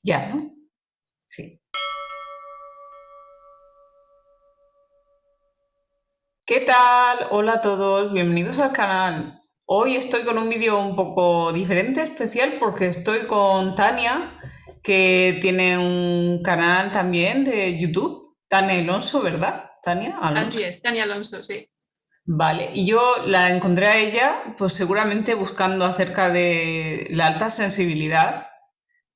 Ya, ¿no? Sí. ¿Qué tal? Hola a todos, bienvenidos al canal. Hoy estoy con un vídeo un poco diferente, especial, porque estoy con Tania, que tiene un canal también de YouTube. Tania Alonso, ¿verdad? Tania Alonso. Así es, Tania Alonso, sí. Vale, y yo la encontré a ella, pues seguramente buscando acerca de la alta sensibilidad,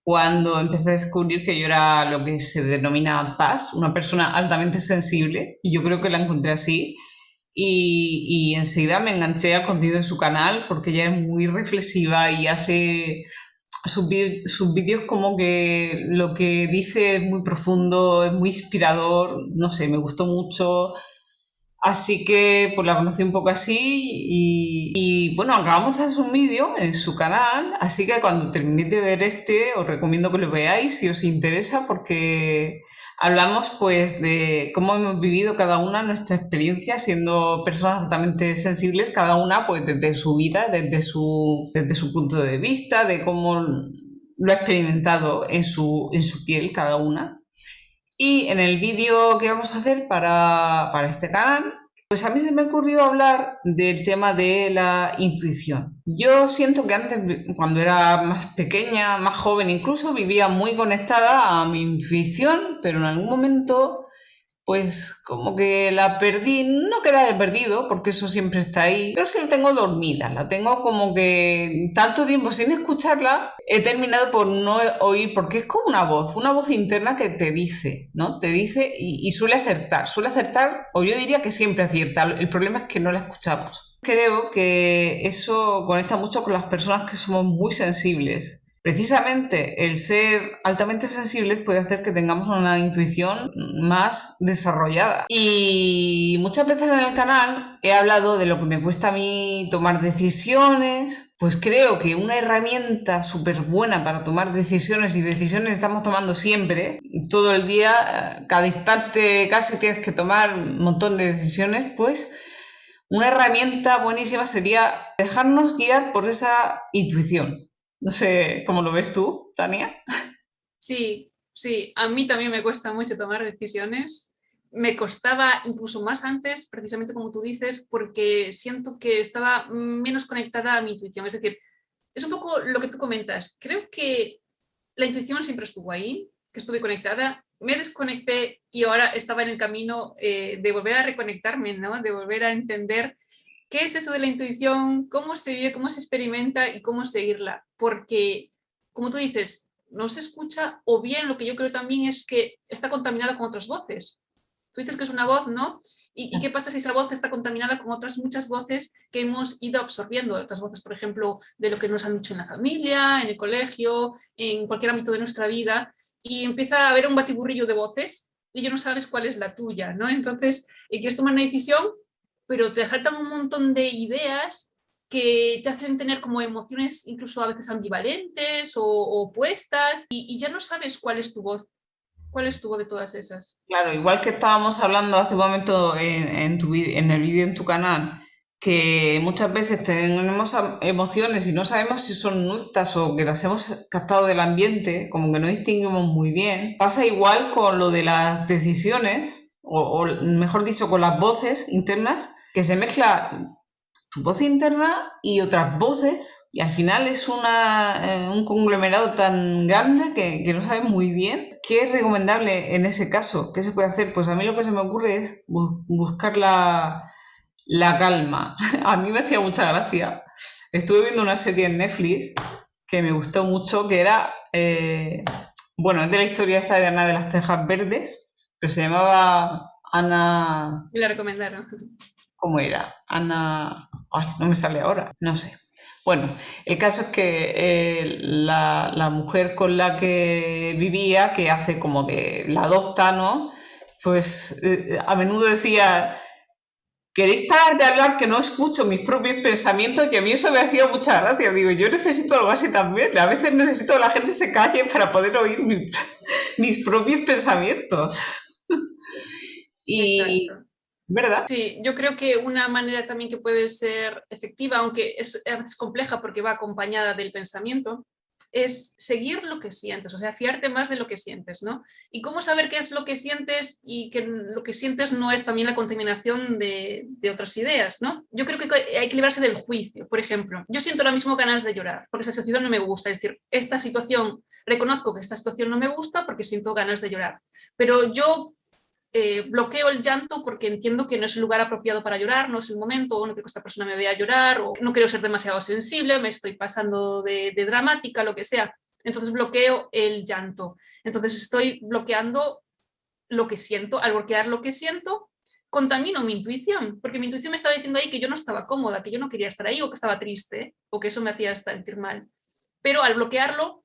cuando empecé a descubrir que yo era lo que se denomina PAS, una persona altamente sensible, y yo creo que la encontré así, y enseguida me enganché al contenido de su canal porque ella es muy reflexiva y hace sus vídeos como que lo que dice es muy profundo, es muy inspirador, no sé, me gustó mucho. Así que pues la conocí un poco así y bueno, acabamos de hacer un vídeo en su canal, así que cuando terminéis de ver este os recomiendo que lo veáis si os interesa porque hablamos pues de cómo hemos vivido cada una nuestra experiencia siendo personas altamente sensibles, cada una pues desde su vida, desde su punto de vista, de cómo lo ha experimentado en su piel cada una. Y en el vídeo que vamos a hacer para este canal, pues a mí se me ha ocurrido hablar del tema de la intuición. Yo siento que antes, cuando era más pequeña, más joven incluso, vivía muy conectada a mi intuición, pero en algún momento pues como que la perdí, no que la he perdido, porque eso siempre está ahí, pero sí la tengo dormida, la tengo como que tanto tiempo sin escucharla, he terminado por no oír, porque es como una voz interna que te dice, ¿no? Te dice y suele acertar, o yo diría que siempre acierta, el problema es que no la escuchamos. Creo que eso conecta mucho con las personas que somos muy sensibles. Precisamente el ser altamente sensibles puede hacer que tengamos una intuición más desarrollada. Y muchas veces en el canal he hablado de lo que me cuesta a mí tomar decisiones. Pues creo que una herramienta súper buena para tomar decisiones, y decisiones estamos tomando siempre, todo el día, cada instante casi tienes que tomar un montón de decisiones, pues una herramienta buenísima sería dejarnos guiar por esa intuición. No sé cómo lo ves tú, Tania. Sí, sí, a mí también me cuesta mucho tomar decisiones. Me costaba incluso más antes, precisamente como tú dices, porque siento que estaba menos conectada a mi intuición. Es decir, es un poco lo que tú comentas. Creo que la intuición siempre estuvo ahí, que estuve conectada. Me desconecté y ahora estaba en el camino de volver a reconectarme, ¿no? De volver a entender qué es eso de la intuición, cómo se vive, cómo se experimenta y cómo seguirla. Porque, como tú dices, no se escucha o bien lo que yo creo también es que está contaminada con otras voces. Tú dices que es una voz, ¿no? ¿Y qué pasa si esa voz está contaminada con otras muchas voces que hemos ido absorbiendo? Otras voces, por ejemplo, de lo que nos han dicho en la familia, en el colegio, en cualquier ámbito de nuestra vida, y empieza a haber un batiburrillo de voces y ya no sabes cuál es la tuya, ¿no? Entonces, quieres tomar una decisión, pero te faltan un montón de ideas que te hacen tener como emociones incluso a veces ambivalentes o opuestas y ya no sabes cuál es tu voz de todas esas. Claro, igual que estábamos hablando hace un momento en el vídeo en tu canal, que muchas veces tenemos emociones y no sabemos si son nuestras o que las hemos captado del ambiente, como que no distinguimos muy bien. Pasa igual con lo de las decisiones, o mejor dicho, con las voces internas, que se mezcla tu voz interna y otras voces, y al final es un conglomerado tan grande que no sabes muy bien qué es recomendable en ese caso, qué se puede hacer. Pues a mí lo que se me ocurre es buscar la calma. A mí me hacía mucha gracia. Estuve viendo una serie en Netflix que me gustó mucho, que era, bueno, es de la historia esta de Ana de las Tejas Verdes, pero se llamaba Ana, Me la recomendaron. ¿cómo era? Ana... Ay, no me sale ahora, no sé. Bueno, el caso es que la mujer con la que vivía, que hace como de la adopta, ¿no? Pues a menudo decía, ¿queréis parar de hablar que no escucho mis propios pensamientos? Y a mí eso me hacía mucha gracia. Digo, yo necesito algo así también. A veces necesito que la gente se calle para poder oír mis propios pensamientos. Y, Exacto. ¿verdad? Sí, yo creo que una manera también que puede ser efectiva, aunque es compleja porque va acompañada del pensamiento, es seguir lo que sientes, o sea, fiarte más de lo que sientes, ¿no? Y cómo saber qué es lo que sientes y que lo que sientes no es también la contaminación de otras ideas, ¿no? Yo creo que hay que librarse del juicio. Por ejemplo, yo siento ahora mismo ganas de llorar porque esta situación no me gusta. Es decir, esta situación, reconozco que esta situación no me gusta porque siento ganas de llorar. Pero yo bloqueo el llanto porque entiendo que no es el lugar apropiado para llorar, no es el momento, o no creo que esta persona me vea llorar, o no quiero ser demasiado sensible, me estoy pasando de dramática, lo que sea. Entonces bloqueo el llanto. Entonces estoy bloqueando lo que siento. Al bloquear lo que siento, contamino mi intuición, porque mi intuición me estaba diciendo ahí que yo no estaba cómoda, que yo no quería estar ahí, o que estaba triste, o que eso me hacía sentir mal. Pero al bloquearlo,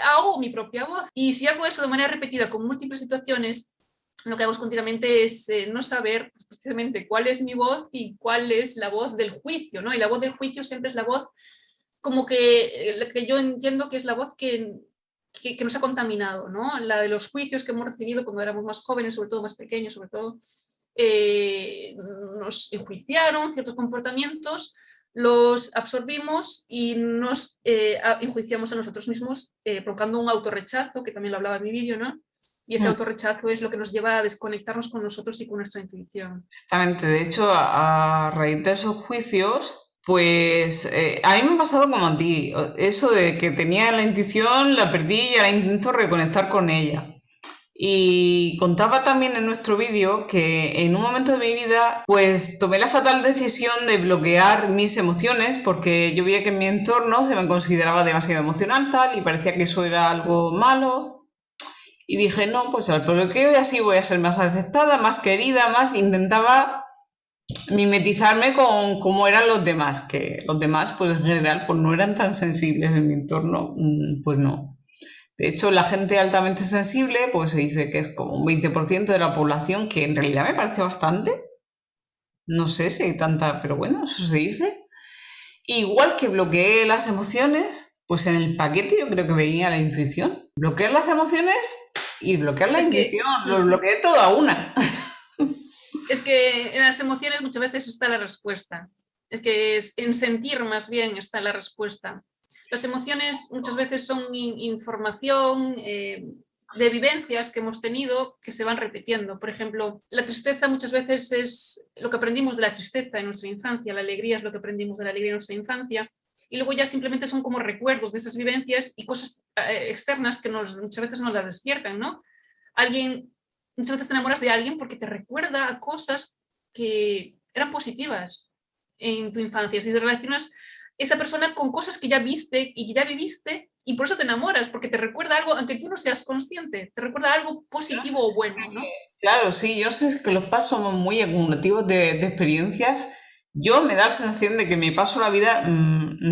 hago mi propia voz. Y si hago eso de manera repetida con múltiples situaciones, lo que hago continuamente es no saber precisamente cuál es mi voz y cuál es la voz del juicio, ¿no? Y la voz del juicio siempre es la voz como que yo entiendo que es la voz que nos ha contaminado, ¿no? La de los juicios que hemos recibido cuando éramos más jóvenes, sobre todo más pequeños, sobre todo, nos enjuiciaron ciertos comportamientos, los absorbimos y nos enjuiciamos a nosotros mismos, provocando un autorrechazo, que también lo hablaba en mi vídeo, ¿no? Y ese autorrechazo es lo que nos lleva a desconectarnos con nosotros y con nuestra intuición. Exactamente, de hecho, a raíz de esos juicios, pues a mí me ha pasado como a ti, eso de que tenía la intuición, la perdí y ahora intento reconectar con ella. Y contaba también en nuestro vídeo que en un momento de mi vida, pues tomé la fatal decisión de bloquear mis emociones porque yo veía que en mi entorno se me consideraba demasiado emocional tal y parecía que eso era algo malo. Y dije, no, pues al bloqueo y así voy a ser más aceptada, más querida, más intentaba mimetizarme con cómo eran los demás, que los demás pues en general pues no eran tan sensibles en mi entorno, pues no. De hecho, la gente altamente sensible pues se dice que es como un 20% de la población, que en realidad me parece bastante. No sé si hay tanta, pero bueno, eso se dice. Igual que bloqueé las emociones, pues en el paquete yo creo que venía la intuición. Bloquear las emociones y bloquear la Es que, intuición, lo bloqueé todo a una. es que en las emociones muchas veces está la respuesta. Es que en sentir más bien está la respuesta. Las emociones muchas veces son información de vivencias que hemos tenido que se van repitiendo. Por ejemplo, la tristeza muchas veces es lo que aprendimos de la tristeza en nuestra infancia, la alegría es lo que aprendimos de la alegría en nuestra infancia, y luego ya simplemente son como recuerdos de esas vivencias y cosas externas que muchas veces nos las despiertan, ¿no? Alguien, muchas veces te enamoras de alguien porque te recuerda a cosas que eran positivas en tu infancia. Si te relacionas esa persona con cosas que ya viste y que ya viviste y por eso te enamoras, porque te recuerda algo, aunque tú no seas consciente, te recuerda algo positivo o bueno, ¿no? Claro, sí, yo sé que los pasos somos muy acumulativos de experiencias. Yo me da la sensación de que me paso la vida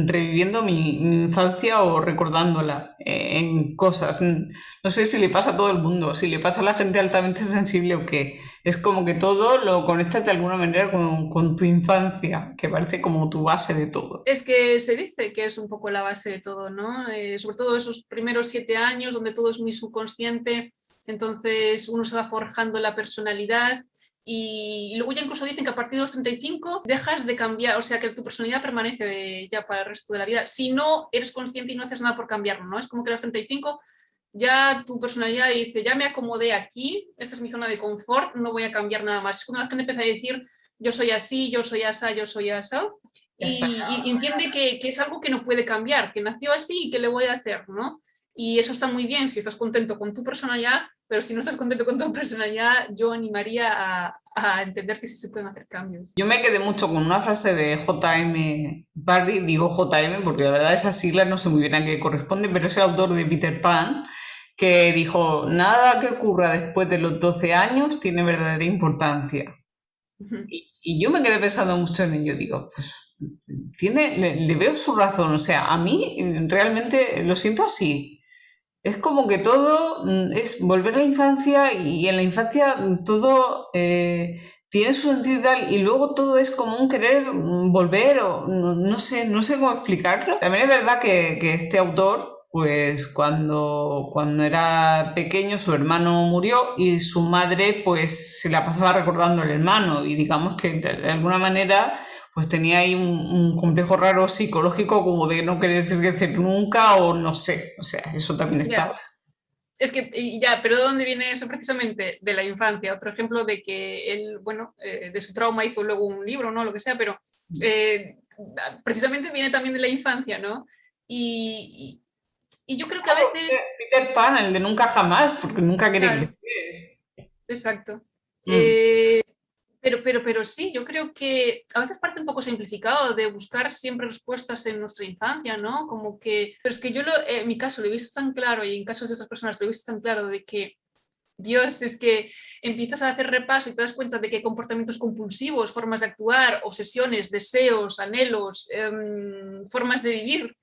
reviviendo mi infancia o recordándola en cosas. No sé si le pasa a todo el mundo, si le pasa a la gente altamente sensible o qué. Es como que todo lo conectas de alguna manera con tu infancia, que parece como tu base de todo. Es que se dice que es un poco la base de todo, ¿no? Sobre todo esos primeros 7 años donde todo es muy subconsciente, entonces uno se va forjando la personalidad y luego ya incluso dicen que a partir de los 35 dejas de cambiar, o sea que tu personalidad permanece ya para el resto de la vida, si no eres consciente y no haces nada por cambiarlo, ¿no? Es como que a los 35 ya tu personalidad dice, ya me acomodé aquí, esta es mi zona de confort, no voy a cambiar nada más. Es cuando la gente empieza a decir, yo soy así, yo soy asa, yo soy asa, y entiende que es algo que no puede cambiar, que nació así y que le voy a hacer, ¿no? Y eso está muy bien si estás contento con tu personalidad, pero si no estás contento con tu personalidad, yo animaría a entender que sí se pueden hacer cambios. Yo me quedé mucho con una frase de J.M. Barrie, digo J.M. porque la verdad esas siglas no sé muy bien a qué corresponde, pero es el autor de Peter Pan, que dijo, nada que ocurra después de los 12 años tiene verdadera importancia. Y yo me quedé pensando mucho en ello, digo, pues le veo su razón, o sea, a mí realmente lo siento así. Es como que todo es volver a la infancia y en la infancia todo tiene su sentido y tal, y luego todo es como un querer volver o no sé cómo explicarlo. También es verdad que este autor, pues cuando era pequeño su hermano murió y su madre pues se la pasaba recordando al hermano y digamos que de alguna manera pues tenía ahí un complejo raro psicológico como de no querer crecer nunca o no sé, o sea, eso también estaba. Ya. Es que, y ya, pero ¿de dónde viene eso precisamente? De la infancia. Otro ejemplo de que él, bueno, de su trauma hizo luego un libro, ¿no? Lo que sea, pero eh, precisamente viene también de la infancia, ¿no? Y, y yo creo que a Claro, veces, Peter Pan, el de nunca jamás, porque nunca quiere claro, crecer. exacto. Mm. Eh, pero sí, yo creo que a veces parte un poco simplificado de buscar siempre respuestas en nuestra infancia, ¿no? Como que, pero es que yo en mi caso lo he visto tan claro y en casos de otras personas lo he visto tan claro de que Dios, es que empiezas a hacer repaso y te das cuenta de que hay comportamientos compulsivos, formas de actuar, obsesiones, deseos, anhelos, formas de vivir,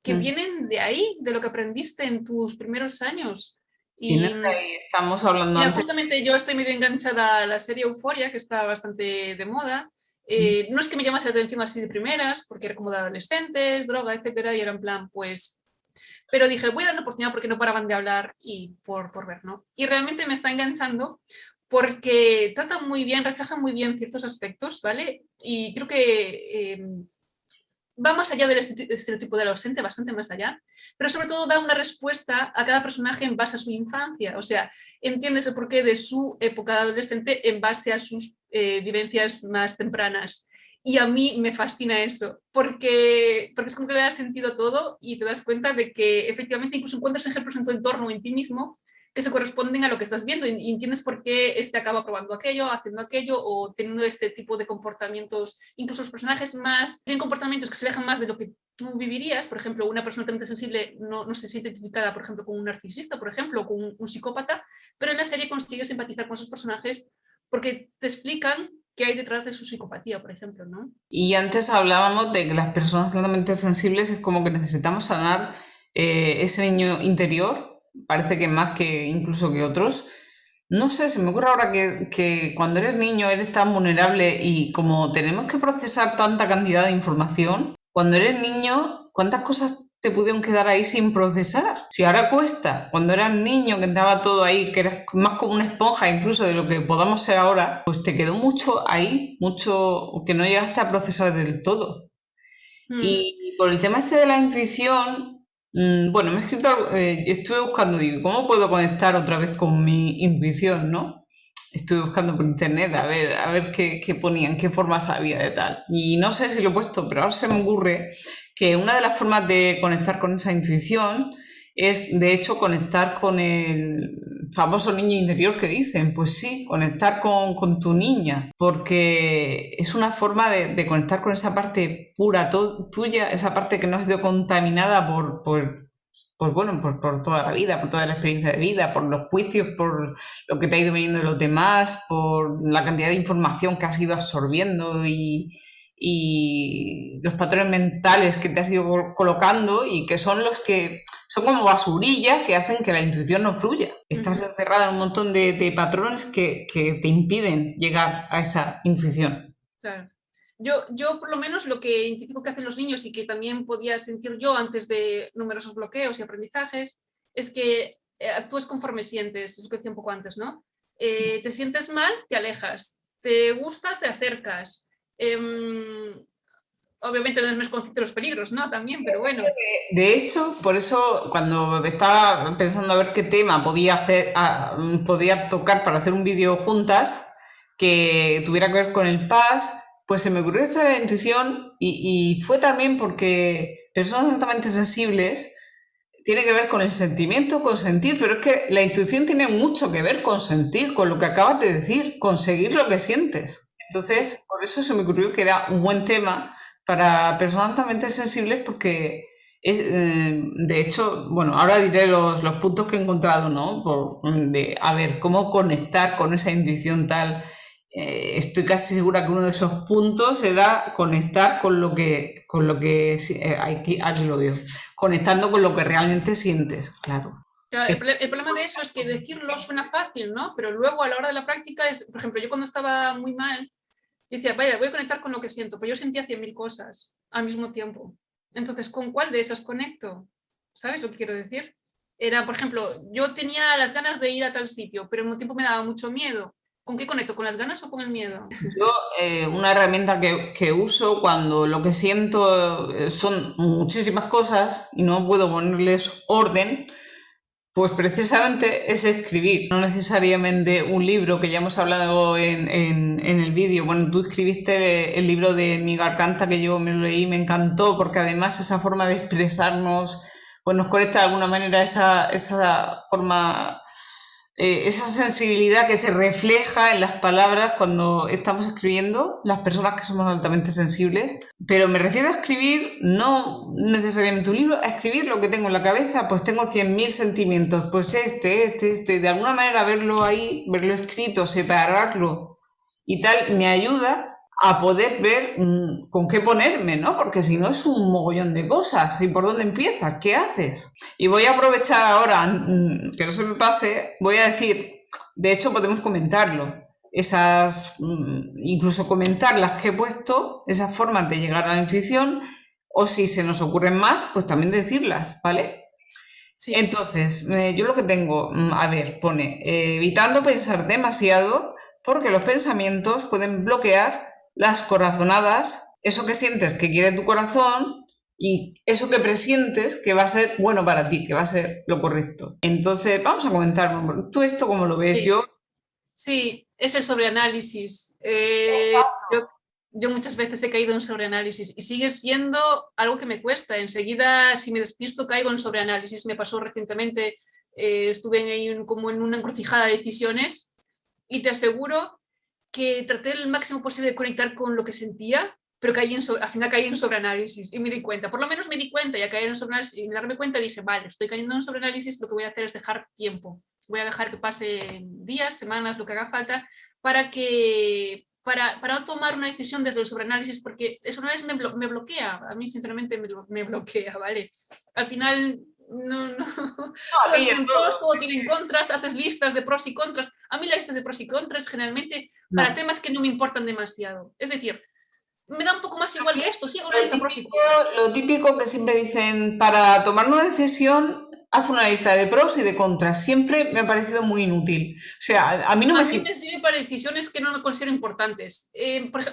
que Mm. vienen de ahí, de lo que aprendiste en tus primeros años. Tienes Y, ahí, estamos hablando mira, antes. justamente yo estoy medio enganchada a la serie Euphoria, que está bastante de moda. Mm. No es que me llamase la atención así de primeras, porque era como de adolescentes, droga, etcétera, y era en plan, pues pero dije, voy a dar una oportunidad porque no paraban de hablar y por ver, ¿no? Y realmente me está enganchando porque trata muy bien, refleja muy bien ciertos aspectos, ¿vale? Y creo que va más allá del estereotipo del adolescente, bastante más allá, pero sobre todo da una respuesta a cada personaje en base a su infancia, o sea, entiendes el porqué de su época de adolescente en base a sus vivencias más tempranas. Y a mí me fascina eso, porque es como que le da sentido a todo y te das cuenta de que efectivamente incluso encuentras ejemplos en tu entorno o en ti mismo que se corresponden a lo que estás viendo y entiendes por qué este acaba probando aquello, haciendo aquello o teniendo este tipo de comportamientos. Incluso los personajes más tienen comportamientos que se alejan más de lo que tú vivirías. Por ejemplo, una persona altamente sensible no se siente identificada, por ejemplo, con un narcisista, por ejemplo, o con un psicópata, pero en la serie consigues empatizar con esos personajes porque te explican qué hay detrás de su psicopatía, por ejemplo, ¿no? Y antes hablábamos de que las personas altamente sensibles es como que necesitamos sanar ese niño interior, parece que más que incluso que otros. No sé, se me ocurre ahora que cuando eres niño eres tan vulnerable y como tenemos que procesar tanta cantidad de información, cuando eres niño, ¿cuántas cosas te pudieron quedar ahí sin procesar? Si ahora cuesta, cuando eras niño que estaba todo ahí, que eras más como una esponja incluso de lo que podamos ser ahora, pues te quedó mucho ahí, mucho que no llegaste a procesar del todo. Mm, Y por el tema este de la intuición, bueno, me he escrito, estuve buscando, digo, ¿cómo puedo conectar otra vez con mi intuición, no? Estuve buscando por internet a ver qué ponían, qué formas había de tal. Y no sé si lo he puesto, pero ahora se me ocurre que una de las formas de conectar con esa intuición es, de hecho, conectar con el famoso niño interior que dicen. Pues sí, conectar con tu niña, porque es una forma de conectar con esa parte pura tuya, esa parte que no ha sido contaminada pues bueno, por toda la vida, por toda la experiencia de vida, por los juicios, por lo que te ha ido viniendo de los demás, por la cantidad de información que has ido absorbiendo y los patrones mentales que te has ido colocando y que son los que son como basurilla que hacen que la intuición no fluya. Estás ujú, encerrada en un montón de patrones que te impiden llegar a esa intuición. claro. Yo, por lo menos, lo que identifico que hacen los niños y que también podía sentir yo antes de numerosos bloqueos y aprendizajes, es que actúas conforme sientes, es lo que decía un poco antes, ¿no? Te sientes mal, te alejas. Te gusta, te acercas. Obviamente no es más consciente de los peligros, ¿no? También, pero bueno. De hecho, por eso cuando estaba pensando a ver qué tema podía hacer, podía tocar para hacer un vídeo juntas que tuviera que ver con el paz, pues se me ocurrió esa intuición y fue también porque personas altamente sensibles tiene que ver con el sentimiento, con sentir, pero es que la intuición tiene mucho que ver con sentir, con lo que acabas de decir, conseguir lo que sientes. Entonces, Sí, por eso se me ocurrió que era un buen tema para personas altamente sensibles porque es, de hecho, bueno, ahora diré los puntos que he encontrado, ¿no? De, a ver, cómo conectar con esa intuición tal. Estoy casi segura que uno de esos puntos era conectar con lo que, sí, aquí lo veo, conectando con lo que realmente sientes, claro. claro, el problema de eso es que decirlo suena fácil, ¿no? Pero luego a la hora de la práctica es, por ejemplo, yo cuando estaba muy mal, decía, vaya, voy a conectar con lo que siento, pero yo sentía 100.000 cosas al mismo tiempo. Entonces, ¿con cuál de esas conecto? ¿Sabes lo que quiero decir? Era, por ejemplo, yo tenía las ganas de ir a tal sitio, pero al mismo tiempo me daba mucho miedo. ¿Con qué conecto? ¿Con las ganas o con el miedo? Yo, una herramienta que uso cuando lo que siento son muchísimas cosas y no puedo ponerles orden, pues precisamente es escribir, no necesariamente un libro que ya hemos hablado en el vídeo. Bueno, tú escribiste el libro de Mi Garganta que yo me lo leí, me encantó porque además esa forma de expresarnos pues nos conecta de alguna manera esa forma, esa sensibilidad que se refleja en las palabras cuando estamos escribiendo, las personas que somos altamente sensibles. Pero me refiero a escribir, no necesariamente un libro, a escribir lo que tengo en la cabeza, pues tengo 100.000 sentimientos, pues de alguna manera verlo ahí, verlo escrito, separarlo y tal, me ayuda a poder ver con qué ponerme, ¿no? Porque si no es un mogollón de cosas. ¿Y por dónde empiezas? ¿Qué haces? Y voy a aprovechar ahora, que no se me pase, voy a decir, de hecho podemos comentarlo, incluso comentar las que he puesto, esas formas de llegar a la intuición, o si se nos ocurren más, pues también decirlas, ¿vale? Sí. Entonces, yo lo que tengo, a ver, pone, evitando pensar demasiado, porque los pensamientos pueden bloquear las corazonadas, eso que sientes que quiere tu corazón y eso que presientes que va a ser bueno para ti, que va a ser lo correcto. Entonces, vamos a comentar, ¿tú esto cómo lo ves? Sí. Sí, es el sobreanálisis. Yo muchas veces he caído en sobreanálisis y sigue siendo algo que me cuesta. Enseguida, si me despisto, caigo en sobreanálisis. Me pasó recientemente, estuve como en una encrucijada de decisiones y te aseguro que traté el máximo posible de conectar con lo que sentía, pero al final caí en sobreanálisis y me di cuenta. Por lo menos me di cuenta, ya caí en sobreanálisis y darme cuenta dije, vale, estoy cayendo en sobreanálisis, lo que voy a hacer es dejar tiempo. Voy a dejar que pasen días, semanas, lo que haga falta, para no tomar una decisión desde el sobreanálisis, porque eso una vez me bloquea, a mí sinceramente me bloquea, ¿vale? Al final no, A todos mí tienen pros, todo tienen contras, haces listas de pros y contras. A mí las listas de pros y contras generalmente para no. temas que no me importan demasiado. Es decir, me da un poco más igual que esto, sí hago una Lo lista de pros y típico, contras. lo típico que siempre dicen, para tomar una decisión, haz una lista de pros y de contras. Siempre me ha parecido muy inútil. O sea, a mí no A me mí sirve. me sirve para decisiones que no me considero importantes,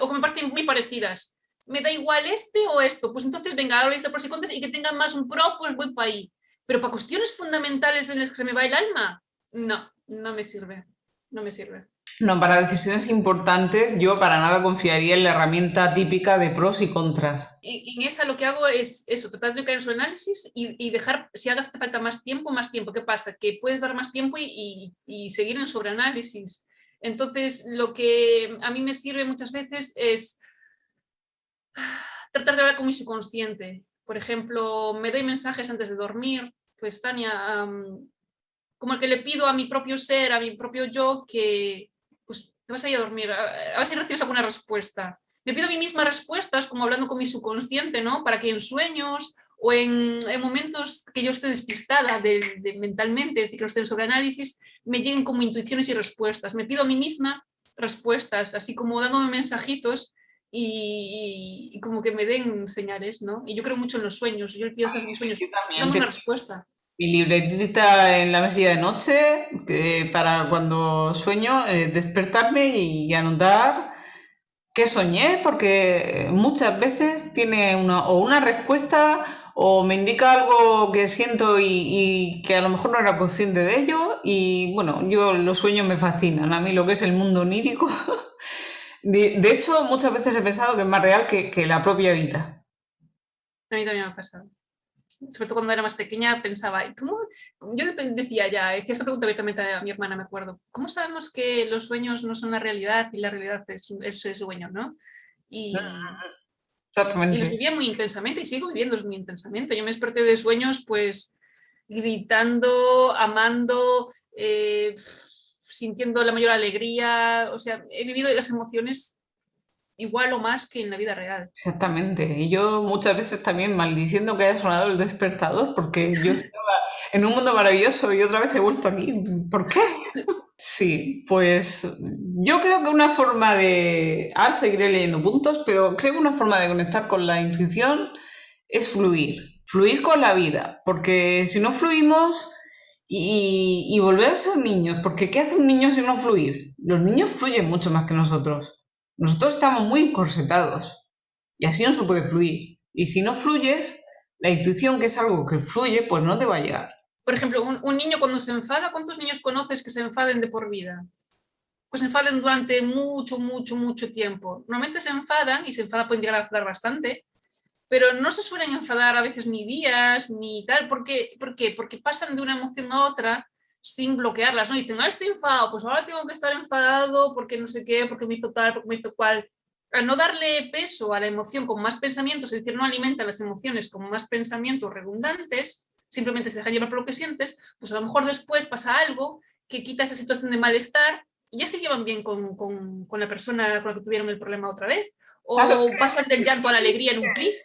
o que me parecen muy parecidas. Me da igual este o esto, pues entonces venga, hago la lista de pros y contras y que tengan más un pro, pues voy para ahí. Pero para cuestiones fundamentales en las que se me va el alma, no me sirve. No me sirve. No, para decisiones importantes yo para nada confiaría en la herramienta típica de pros y contras. Y en esa lo que hago es eso, tratar de caer en su análisis y dejar, si haga falta más tiempo, más tiempo. ¿Qué pasa? Que puedes dar más tiempo y seguir en sobreanálisis. Entonces, lo que a mí me sirve muchas veces es tratar de hablar con mi subconsciente. Por ejemplo, me doy mensajes antes de dormir, pues Tania, como el que le pido a mi propio ser, a mi propio yo, que pues te vas a ir a dormir, a ver si recibes alguna respuesta. Me pido a mí misma respuestas, como hablando con mi subconsciente, ¿no? Para que en sueños o en momentos que yo esté despistada mentalmente, es decir, que no esté en sobreanálisis, me lleguen como intuiciones y respuestas. Me pido a mí misma respuestas, así como dándome mensajitos y como que me den señales, ¿no? Y yo creo mucho en los sueños. Yo le pido a mis sueños, Yo también dame una tengo respuesta. mi libretita en la mesilla de noche para cuando sueño despertarme y anotar qué soñé, porque muchas veces tiene una respuesta o me indica algo que siento y que a lo mejor no era consciente de ello. Y bueno, yo los sueños me fascinan, a mí lo que es el mundo onírico. De hecho, muchas veces he pensado que es más real que la propia vida. A mí también me ha pasado. Sobre todo cuando era más pequeña, pensaba, ¿cómo? Yo decía ya, decía esta pregunta abiertamente a mi hermana, me acuerdo, ¿cómo sabemos que los sueños no son la realidad y la realidad es el sueño, ¿no? Y, y los Exactamente. vivía muy intensamente y sigo viviéndolos muy intensamente. Yo me desperté de sueños, pues, gritando, amando, sintiendo la mayor alegría, o sea, he vivido las emociones igual o más que en la vida real. Exactamente. Y yo muchas veces también maldiciendo que haya sonado el despertador, porque yo estaba en un mundo maravilloso y otra vez he vuelto aquí. ¿Por qué? Sí, pues yo creo que una forma de... Ahora seguiré leyendo puntos, pero creo que una forma de conectar con la intuición es fluir, fluir con la vida, porque si no fluimos y volver a ser niños, porque ¿qué hace un niño si no fluir? Los niños fluyen mucho más que nosotros. Nosotros estamos muy encorsetados y así no se puede fluir. Y si no fluyes, la intuición, que es algo que fluye, pues no te va a llegar. Por ejemplo, un niño cuando se enfada, ¿cuántos niños conoces que se enfaden de por vida? Pues se enfaden durante mucho, mucho, mucho tiempo. Normalmente se enfadan y se enfadan, pueden llegar a enfadar bastante, pero no se suelen enfadar a veces ni días ni tal. ¿Por qué? Porque pasan de una emoción a otra sin bloquearlas, ¿no? Dicen, ah, estoy enfadado, pues ahora tengo que estar enfadado porque no sé qué, porque me hizo tal, porque me hizo cual. Al no darle peso a la emoción con más pensamientos, es decir, no alimenta las emociones con más pensamientos redundantes, simplemente se deja llevar por lo que sientes, pues a lo mejor después pasa algo que quita esa situación de malestar y ya se llevan bien con la persona con la que tuvieron el problema otra vez. Claro, O pasan del llanto a la alegría en un plis.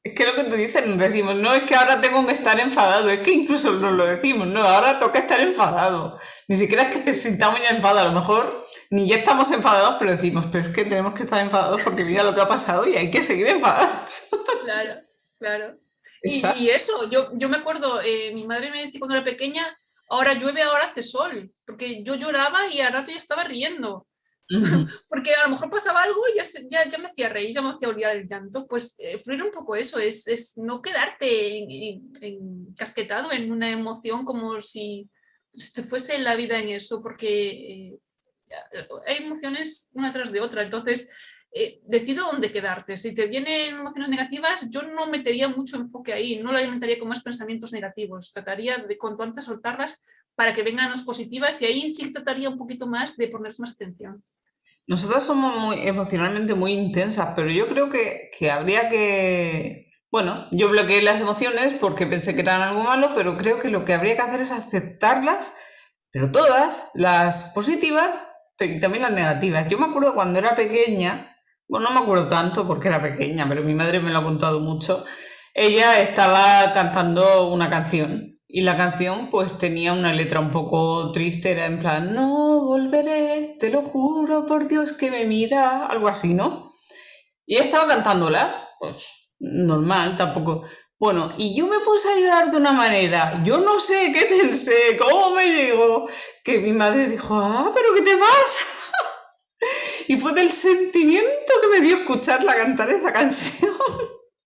es que lo que tú dices, nos decimos, no es que ahora tengo que estar enfadado, es que incluso nos lo decimos, no, ahora toca estar enfadado. Ni siquiera es que te sintamos ya enfadados, a lo mejor ni ya estamos enfadados, pero decimos, pero es que tenemos que estar enfadados porque mira lo que ha pasado y hay que seguir enfadados. Claro, claro. Y Exacto. eso, yo me acuerdo, mi madre me decía cuando era pequeña, ahora llueve, ahora hace sol, porque yo lloraba y al rato ya estaba riendo, porque a lo mejor pasaba algo y ya me hacía reír, ya me hacía olvidar el llanto. Pues fluir un poco eso, es no quedarte casquetado en una emoción como si te fuese la vida en eso, porque hay emociones una tras de otra, entonces decido dónde quedarte. Si te vienen emociones negativas, yo no metería mucho enfoque ahí, no lo alimentaría con más pensamientos negativos, trataría de cuanto antes soltarlas para que vengan las positivas y ahí sí trataría un poquito más de ponerles más atención. Nosotras somos muy emocionalmente muy intensas, pero yo creo que habría que... Bueno, yo bloqueé las emociones porque pensé que eran algo malo, pero creo que lo que habría que hacer es aceptarlas, pero todas, las positivas y también las negativas. Yo me acuerdo cuando era pequeña, bueno, no me acuerdo tanto porque era pequeña, pero mi madre me lo ha contado mucho. Ella estaba cantando una canción y la canción pues tenía una letra un poco triste, era en plan, no volveré, te lo juro por Dios que me mira, algo así, ¿no? Y ella estaba cantándola, pues normal, tampoco. Bueno, y yo me puse a llorar de una manera, yo no sé qué pensé, cómo me llegó, que mi madre dijo, ah, pero ¿qué te pasa? Y fue del sentimiento que me dio escucharla cantar esa canción.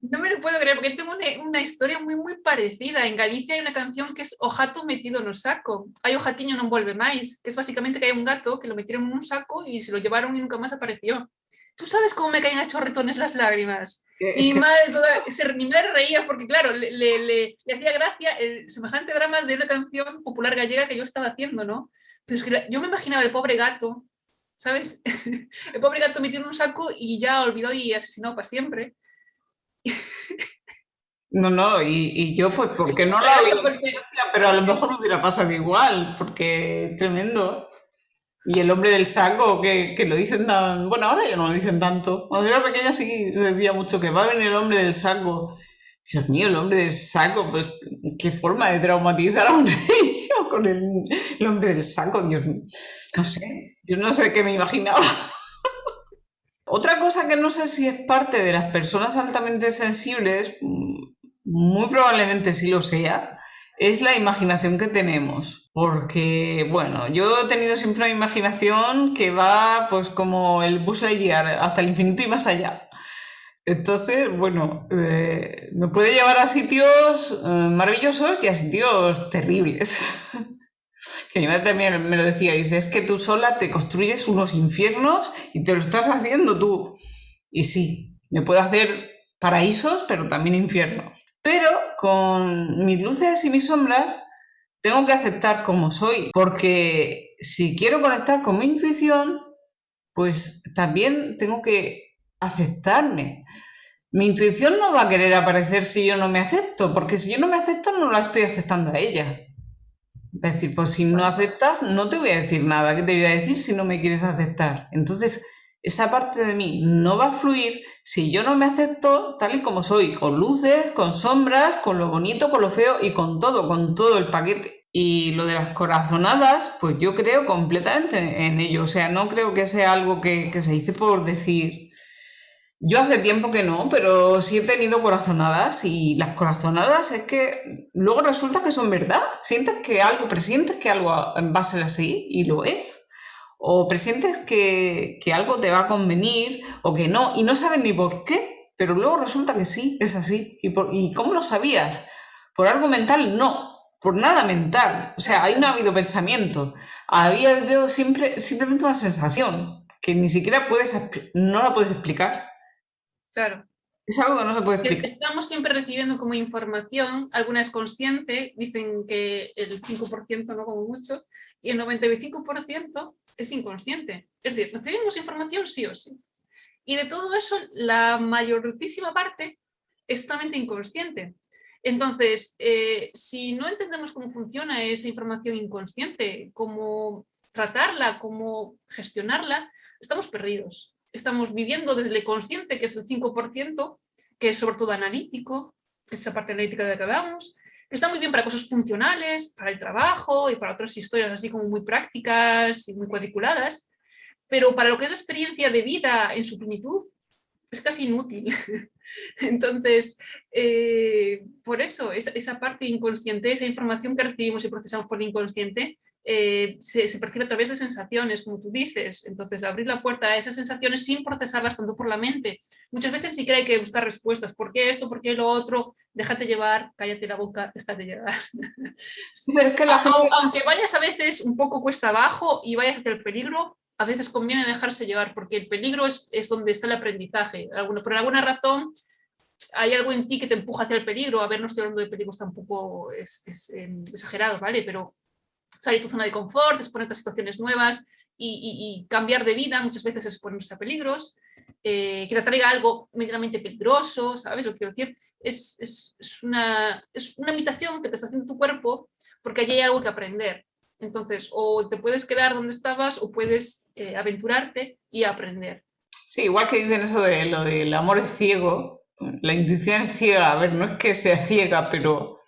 No me lo puedo creer, porque tengo una historia muy, muy parecida. En Galicia hay una canción que es O jato metido no saco. Hay o jatiño non volve máis, que es básicamente que hay un gato que lo metieron en un saco y se lo llevaron y nunca más apareció. ¿Tú sabes cómo me caen a chorretones las lágrimas? Es Y que mi madre reía porque, claro, le hacía gracia el semejante drama de una canción popular gallega que yo estaba haciendo, ¿no? Pero es que yo me imaginaba el pobre gato, ¿sabes? El pobre gato metido en un saco y ya olvidó y asesinado para siempre. no, no, y yo pues porque no Mucha la gracia oí, porque pero a lo mejor hubiera pasado igual, porque tremendo. Y el hombre del saco, que lo dicen tan... Bueno, ahora ya no lo dicen tanto. Cuando era pequeña sí se decía mucho que va a venir el hombre del saco. Dios mío, el hombre del saco, pues qué forma de traumatizar a un niño con el hombre del saco, Dios mío. No sé, yo no sé qué me imaginaba. Otra cosa que no sé si es parte de las personas altamente sensibles, muy probablemente sí lo sea, es la imaginación que tenemos. Porque, bueno, yo he tenido siempre una imaginación que va pues como el Buzz Lightyear hasta el infinito y más allá. Entonces, bueno, me puede llevar a sitios maravillosos y a sitios terribles. Que mi madre también me lo decía, dice, es que tú sola te construyes unos infiernos y te lo estás haciendo tú. Y sí, me puedo hacer paraísos, pero también infiernos. Pero con mis luces y mis sombras tengo que aceptar como soy, porque si quiero conectar con mi intuición, pues también tengo que aceptarme. Mi intuición no va a querer aparecer si yo no me acepto, porque si yo no me acepto no la estoy aceptando a ella. Es decir, pues si no aceptas, no te voy a decir nada. ¿Qué te voy a decir si no me quieres aceptar? Entonces, esa parte de mí no va a fluir si yo no me acepto tal y como soy, con luces, con sombras, con lo bonito, con lo feo y con todo el paquete. Y lo de las corazonadas, pues yo creo completamente en ello. O sea, no creo que sea algo que se dice por decir. Yo hace tiempo que no, pero sí he tenido corazonadas y las corazonadas es que luego resulta que son verdad. Presientes que algo va a ser así y lo es. O presientes que algo te va a convenir o que no y no sabes ni por qué, pero luego resulta que sí, es así. ¿Y cómo lo sabías? ¿Por algo mental? No, por nada mental. O sea, ahí no ha habido pensamiento. Había habido simplemente una sensación que ni siquiera no la puedes explicar. Claro. Es algo que no se puede explicar. Estamos siempre recibiendo como información, alguna es consciente, dicen que el 5% no como mucho, y el 95% es inconsciente. Es decir, recibimos información sí o sí. Y de todo eso, la mayorísima parte es totalmente inconsciente. Entonces, si no entendemos cómo funciona esa información inconsciente, cómo tratarla, cómo gestionarla, estamos perdidos. Estamos viviendo desde el consciente, que es el 5%, que es sobre todo analítico, que es esa parte analítica de la que hablamos, que está muy bien para cosas funcionales, para el trabajo y para otras historias así como muy prácticas y muy cuadriculadas, pero para lo que es la experiencia de vida en su plenitud, es casi inútil. Entonces, por eso, esa parte inconsciente, esa información que recibimos y procesamos por el inconsciente, se percibe a través de sensaciones, como tú dices. Entonces, abrir la puerta a esas sensaciones sin procesarlas tanto por la mente. Muchas veces sí que hay que buscar respuestas. ¿Por qué esto? ¿Por qué lo otro? Déjate llevar, cállate la boca, déjate llevar. Pero es que la gente, Aunque vayas a veces un poco cuesta abajo y vayas hacia el peligro, a veces conviene dejarse llevar, porque el peligro es donde está el aprendizaje. Por alguna razón, hay algo en ti que te empuja hacia el peligro. A ver, no estoy hablando de peligros tampoco exagerados, ¿vale? Pero salir de tu zona de confort, exponerte a situaciones nuevas y cambiar de vida muchas veces es ponerse a peligros. Que te traiga algo medianamente peligroso, ¿sabes lo que quiero decir? Es una invitación que te está haciendo tu cuerpo porque allí hay algo que aprender. Entonces, o te puedes quedar donde estabas o puedes aventurarte y aprender. sí, igual que dicen eso de lo del amor es ciego, la intuición es ciega. A ver, no es que sea ciega, pero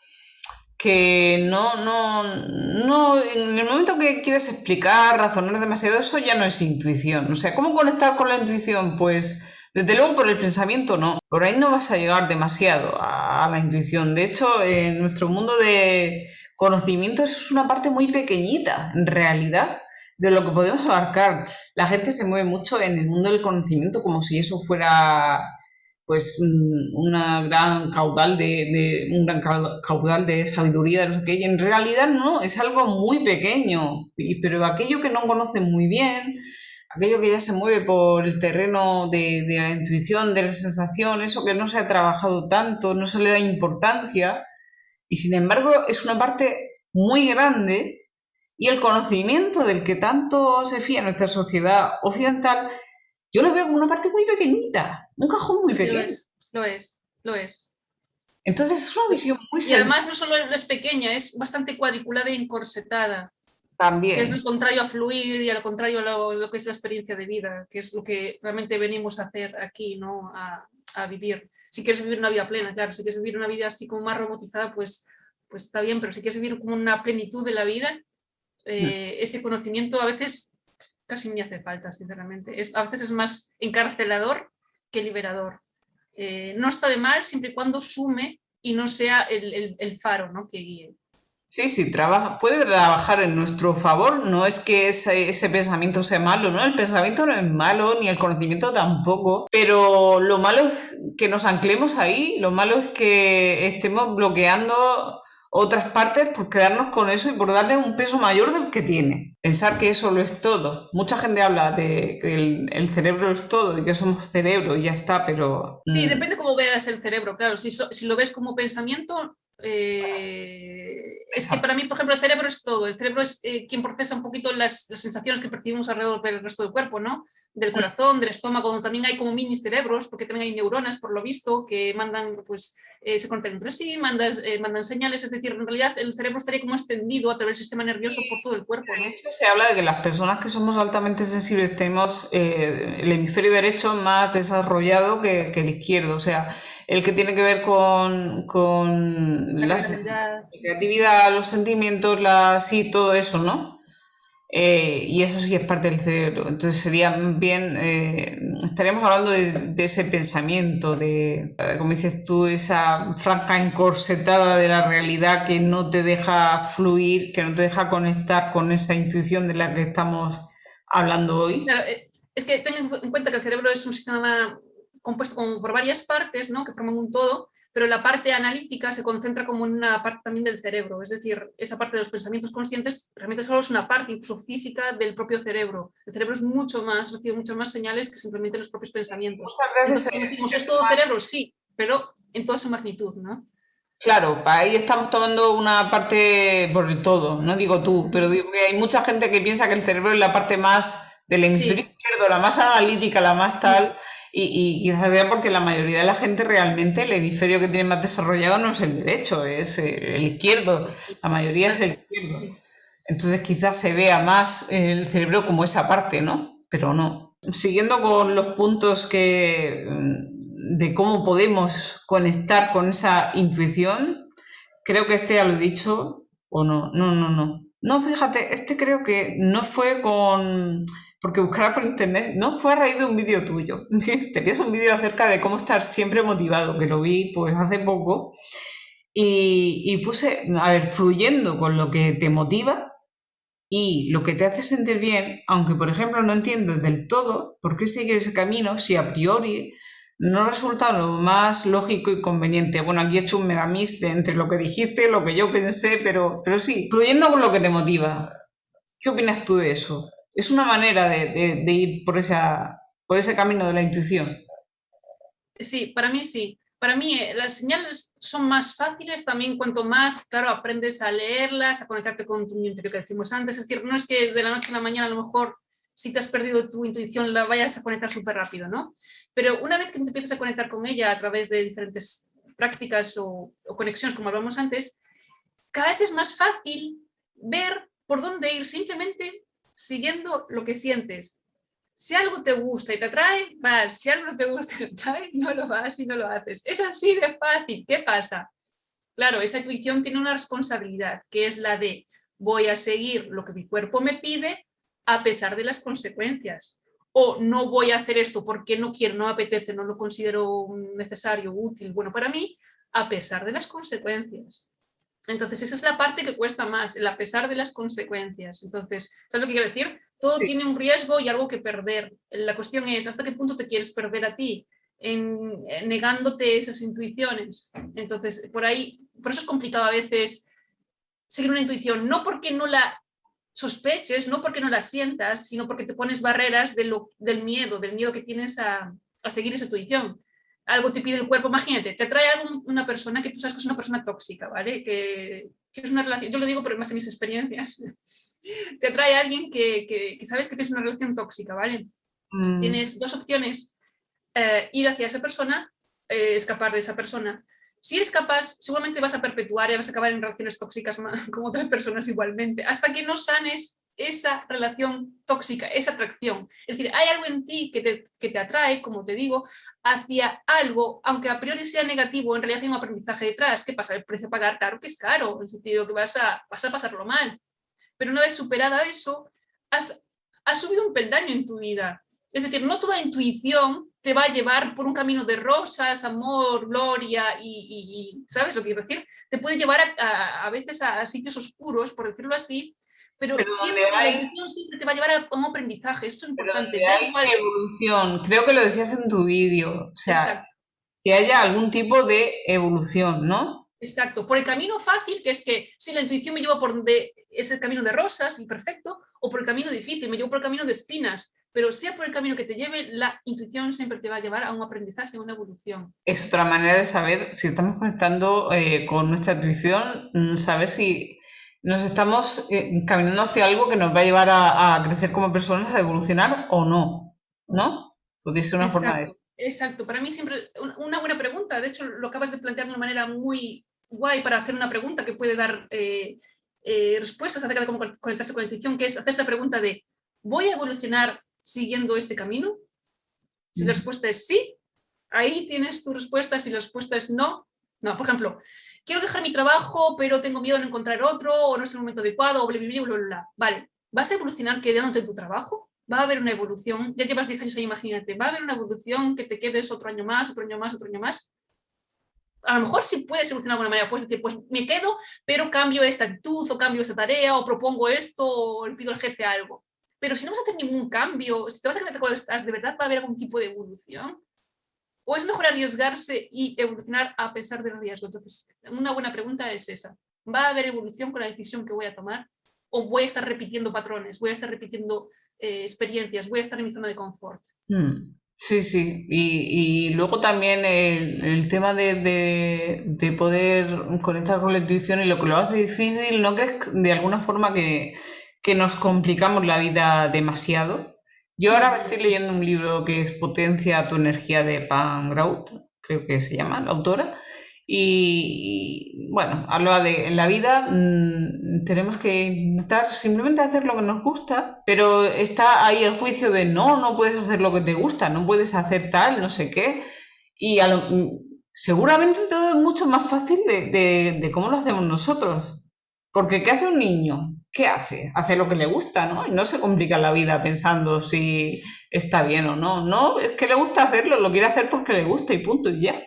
que no, en el momento que quieres explicar, razonar demasiado, eso ya no es intuición. O sea, ¿cómo conectar con la intuición? Pues desde luego por el pensamiento no. Por ahí no vas a llegar demasiado a la intuición. De hecho, en nuestro mundo de conocimiento eso es una parte muy pequeñita, en realidad, de lo que podemos abarcar. La gente se mueve mucho en el mundo del conocimiento como si eso fuera pues una gran un gran caudal de sabiduría de no sé qué, y en realidad no, es algo muy pequeño, pero aquello que no conocen muy bien, aquello que ya se mueve por el terreno de la intuición, de la sensación, eso que no se ha trabajado tanto, no se le da importancia, y sin embargo es una parte muy grande, y el conocimiento del que tanto se fía nuestra sociedad occidental yo lo veo como una parte muy pequeñita, un cajón muy Sí, lo pequeño. es, lo es, lo es. Entonces es una visión muy Y sencilla además no solo es pequeña, es bastante cuadriculada e encorsetada, que es lo también. contrario a fluir y a lo contrario a lo que es la experiencia de vida, que es lo que realmente venimos a hacer aquí, ¿no? A vivir. Si quieres vivir una vida plena, claro, si quieres vivir una vida así como más robotizada, pues está bien, pero si quieres vivir como una plenitud de la vida, ese conocimiento a veces casi ni hace falta, sinceramente. A veces es más encarcelador que liberador. No está de mal siempre y cuando sume y no sea el faro, ¿no? Que guíe. Sí, sí, puede trabajar en nuestro favor. No es que ese pensamiento sea malo, ¿no? El pensamiento no es malo, ni el conocimiento tampoco. Pero lo malo es que nos anclemos ahí, lo malo es que estemos bloqueando otras partes por quedarnos con eso y por darle un peso mayor del que tiene. Pensar que eso lo es todo. Mucha gente habla de que el cerebro es todo y que somos cerebro y ya está, pero Sí, depende cómo veas el cerebro, claro. Si lo ves como pensamiento, es que para mí, por ejemplo, el cerebro es todo. El cerebro es quien procesa un poquito las sensaciones que percibimos alrededor del resto del cuerpo, ¿no? Del corazón, del estómago, donde también hay como mini cerebros, porque también hay neuronas, por lo visto, que mandan, pues, se conectan entre sí, mandan señales. Es decir, en realidad el cerebro estaría como extendido a través del sistema nervioso por todo el cuerpo, de ¿no? hecho, se habla de que las personas que somos altamente sensibles tenemos el hemisferio derecho más desarrollado que el izquierdo, o sea, el que tiene que ver con La la creatividad. creatividad, los sentimientos, sí, todo eso, ¿no? Y eso sí es parte del cerebro. Entonces sería bien, estaríamos hablando de ese pensamiento, como dices tú, esa franja encorsetada de la realidad que no te deja fluir, que no te deja conectar con esa intuición de la que estamos hablando hoy. Claro, es que ten en cuenta que el cerebro es un sistema compuesto como por varias partes, ¿no? Que forman un todo, pero la parte analítica se concentra como en una parte también del cerebro, es decir, esa parte de los pensamientos conscientes realmente solo es una parte, incluso física, del propio cerebro. El cerebro es mucho más, recibe muchas más señales que simplemente los propios pensamientos. Muchas veces Entonces, cuando decimos, ¿es todo cerebro? Sí, pero en toda su magnitud, ¿no? claro, ahí estamos tomando una parte por el todo, no digo tú, pero digo que hay mucha gente que piensa que el cerebro es la parte más del hemisferio Sí. izquierdo, la más analítica, la más Mm. tal, y quizás sea porque la mayoría de la gente realmente el hemisferio que tiene más desarrollado no es el derecho, es el izquierdo, la mayoría es el Exacto. izquierdo. Sí. Entonces quizás se vea más el cerebro como esa parte, ¿no? Pero no. Siguiendo con los puntos de cómo podemos conectar con esa intuición, creo que este ya lo he dicho, o no, no. No, fíjate, este creo que no fue porque buscar por internet, no fue a raíz de un vídeo tuyo. Tenías un vídeo acerca de cómo estar siempre motivado, que lo vi pues hace poco, y puse, a ver, fluyendo con lo que te motiva y lo que te hace sentir bien, aunque por ejemplo no entiendes del todo por qué seguir ese camino, si a priori no resulta lo más lógico y conveniente. Bueno, aquí he hecho un megamix entre lo que dijiste, lo que yo pensé, pero sí, fluyendo con lo que te motiva. ¿Qué opinas tú de eso? Es una manera de ir por ese camino de la intuición. Sí, para mí sí. Para mí las señales son más fáciles también cuanto más, claro, aprendes a leerlas, a conectarte con tu interior que decimos antes. Es decir, no es que de la noche a la mañana a lo mejor si te has perdido tu intuición la vayas a conectar súper rápido, ¿no? Pero una vez que te empiezas a conectar con ella a través de diferentes prácticas o conexiones, como hablamos antes, cada vez es más fácil ver por dónde ir simplemente siguiendo lo que sientes. Si algo te gusta y te atrae, vas. Si algo no te gusta y te atrae, no lo vas y no lo haces. Es así de fácil. ¿Qué pasa? Claro, esa intuición tiene una responsabilidad, que es la de voy a seguir lo que mi cuerpo me pide a pesar de las consecuencias. O no voy a hacer esto porque no quiero, no me apetece, no lo considero necesario, útil, bueno para mí, a pesar de las consecuencias. Entonces, esa es la parte que cuesta más, el a pesar de las consecuencias. Entonces, ¿sabes lo que quiero decir? Todo Sí. tiene un riesgo y algo que perder. La cuestión es, ¿hasta qué punto te quieres perder a ti? Negándote esas intuiciones. Entonces, por ahí, por eso es complicado a veces seguir una intuición, no porque no la sospeches, no porque no la sientas, sino porque te pones barreras del miedo que tienes a seguir esa intuición. Algo te pide el cuerpo, imagínate, te trae una persona que tú sabes que es una persona tóxica, ¿vale? Que es una relación, yo lo digo por más de mis experiencias, te trae alguien que sabes que tienes una relación tóxica, ¿vale? Mm, Tienes dos opciones, ir hacia esa persona, escapar de esa persona. Si eres capaz, seguramente vas a perpetuar y vas a acabar en relaciones tóxicas con otras personas igualmente, hasta que no sanes esa relación tóxica, esa atracción. Es decir, hay algo en ti que te atrae, como te digo, hacia algo, aunque a priori sea negativo, en realidad hay un aprendizaje detrás. ¿Qué pasa? El precio a pagar, claro que es caro, en el sentido que vas a pasarlo mal. Pero una vez superada eso, has, has subido un peldaño en tu vida. Es decir, no toda intuición te va a llevar por un camino de rosas, amor, gloria ¿sabes lo que quiero decir? Te puede llevar a veces a sitios oscuros, por decirlo así, pero pero donde siempre la hay intuición siempre te va a llevar a un aprendizaje. Esto es Pero importante. donde Da hay igual. evolución, creo que lo decías en tu vídeo, o sea, Exacto. que haya algún tipo de evolución, ¿no? Exacto, por el camino fácil, que es que si la intuición me lleva por donde es el camino de rosas y perfecto, o por el camino difícil, me llevo por el camino de espinas, pero sea por el camino que te lleve, la intuición siempre te va a llevar a un aprendizaje, a una evolución. Es otra manera de saber si estamos conectando con nuestra intuición, saber si nos estamos caminando hacia algo que nos va a llevar a crecer como personas, a evolucionar o no, ¿no? Podría ser una forma de... Exacto, exacto. Para mí siempre una buena pregunta, de hecho lo acabas de plantear de una manera muy guay para hacer una pregunta que puede dar respuestas acerca de cómo conectarse con la intuición, que es hacerse la pregunta de, ¿voy a evolucionar siguiendo este camino? Si la respuesta es sí, ahí tienes tu respuesta. Si la respuesta es no, no. Por ejemplo, quiero dejar mi trabajo, pero tengo miedo de no encontrar otro, o no es el momento adecuado, o bla, bla, bla, bla, bla. Vale, ¿Vas a evolucionar quedándote en tu trabajo? ¿Va a haber una evolución? Ya llevas 10 años ahí, imagínate. ¿Va a haber una evolución que te quedes otro año más, otro año más, otro año más? A lo mejor sí puedes evolucionar de alguna manera. Puedes decir, pues me quedo, pero cambio esta actitud, o cambio esta tarea, o propongo esto, o le pido al jefe algo. Pero si no vas a hacer ningún cambio, si te vas a quedar como estás, ¿de verdad va a haber algún tipo de evolución? ¿O es mejor arriesgarse y evolucionar a pesar del riesgo? Entonces, una buena pregunta es esa. ¿Va a haber evolución con la decisión que voy a tomar? ¿O voy a estar repitiendo patrones? ¿Voy a estar repitiendo experiencias? ¿Voy a estar en mi zona de confort? Sí, sí. Y luego también el tema de poder conectar con la intuición y lo que lo hace difícil, ¿no? Que es de alguna forma que nos complicamos la vida demasiado. Yo ahora me estoy leyendo un libro que es Potencia tu energía de Pam Grout, creo que se llama, la autora. Y bueno, habla de en la vida tenemos que intentar simplemente hacer lo que nos gusta, pero está ahí el juicio de no, no puedes hacer lo que te gusta, no puedes hacer tal, no sé qué. Y seguramente todo es mucho más fácil de cómo lo hacemos nosotros. Porque ¿qué hace un niño? ¿Qué hace? Hace lo que le gusta, ¿no? Y no se complica la vida pensando si está bien o no. No, es que le gusta hacerlo, lo quiere hacer porque le gusta y punto y ya.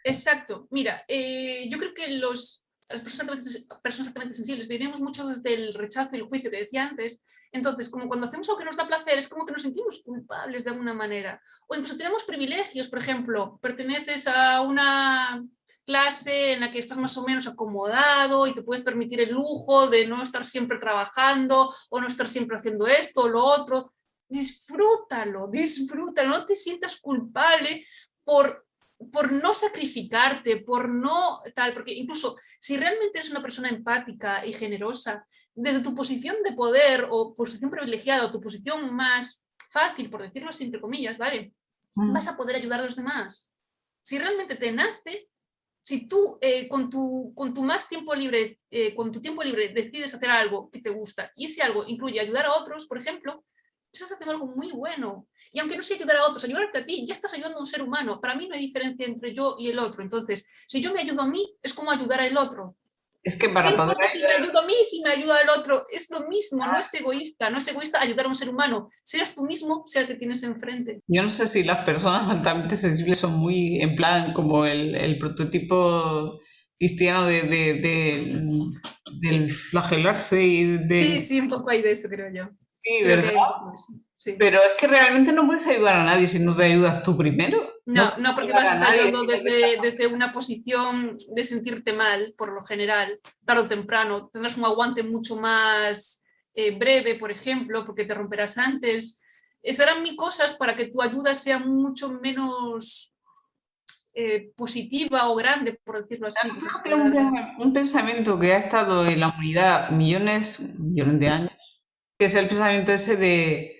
Exacto. Mira, yo creo que las personas altamente sensibles vivimos mucho desde el rechazo y el juicio que decía antes. Entonces, como cuando hacemos algo que nos da placer, es como que nos sentimos culpables de alguna manera. O incluso tenemos privilegios, por ejemplo, perteneces a una clase en la que estás más o menos acomodado y te puedes permitir el lujo de no estar siempre trabajando o no estar siempre haciendo esto o lo otro. Disfrútalo, disfrútalo, no te sientas culpable por no sacrificarte, por no tal, porque incluso si realmente eres una persona empática y generosa, desde tu posición de poder o posición privilegiada o tu posición más fácil, por decirlo así, entre comillas, ¿vale? Vas a poder ayudar a los demás. Si realmente te nace, si tú con tu más tiempo libre, con tu tiempo libre decides hacer algo que te gusta y ese algo incluye ayudar a otros, por ejemplo, estás haciendo algo muy bueno. Y aunque no sea ayudar a otros, ayudarte a ti, ya estás ayudando a un ser humano. Para mí no hay diferencia entre yo y el otro. Entonces, si yo me ayudo a mí, es como ayudar al otro. Es que ¿Qué para poder importa si me ayudo a mí, si me ayuda al otro? Es lo mismo, no es egoísta. No es egoísta ayudar a un ser humano. Seas tú mismo, sea el que tienes enfrente. yo no sé si las personas altamente sensibles son muy, en plan, como el prototipo cristiano del flagelarse y Sí, del... sí, un poco hay de eso, creo yo. Sí, Creo que ¿verdad? hay un poco de eso. Sí. Pero es que realmente no puedes ayudar a nadie si no te ayudas tú primero. No No, puedes no, porque ayudar vas a a estar nadie ayudando si no te sacas. desde una posición de sentirte mal, por lo general, tarde o temprano. Tendrás un aguante mucho más breve, por ejemplo, porque te romperás antes. Serán mil cosas para que tu ayuda sea mucho menos positiva o grande, por decirlo así, que se Creo que puede dar más. un pensamiento que ha estado en la humanidad millones de años, que es el pensamiento ese de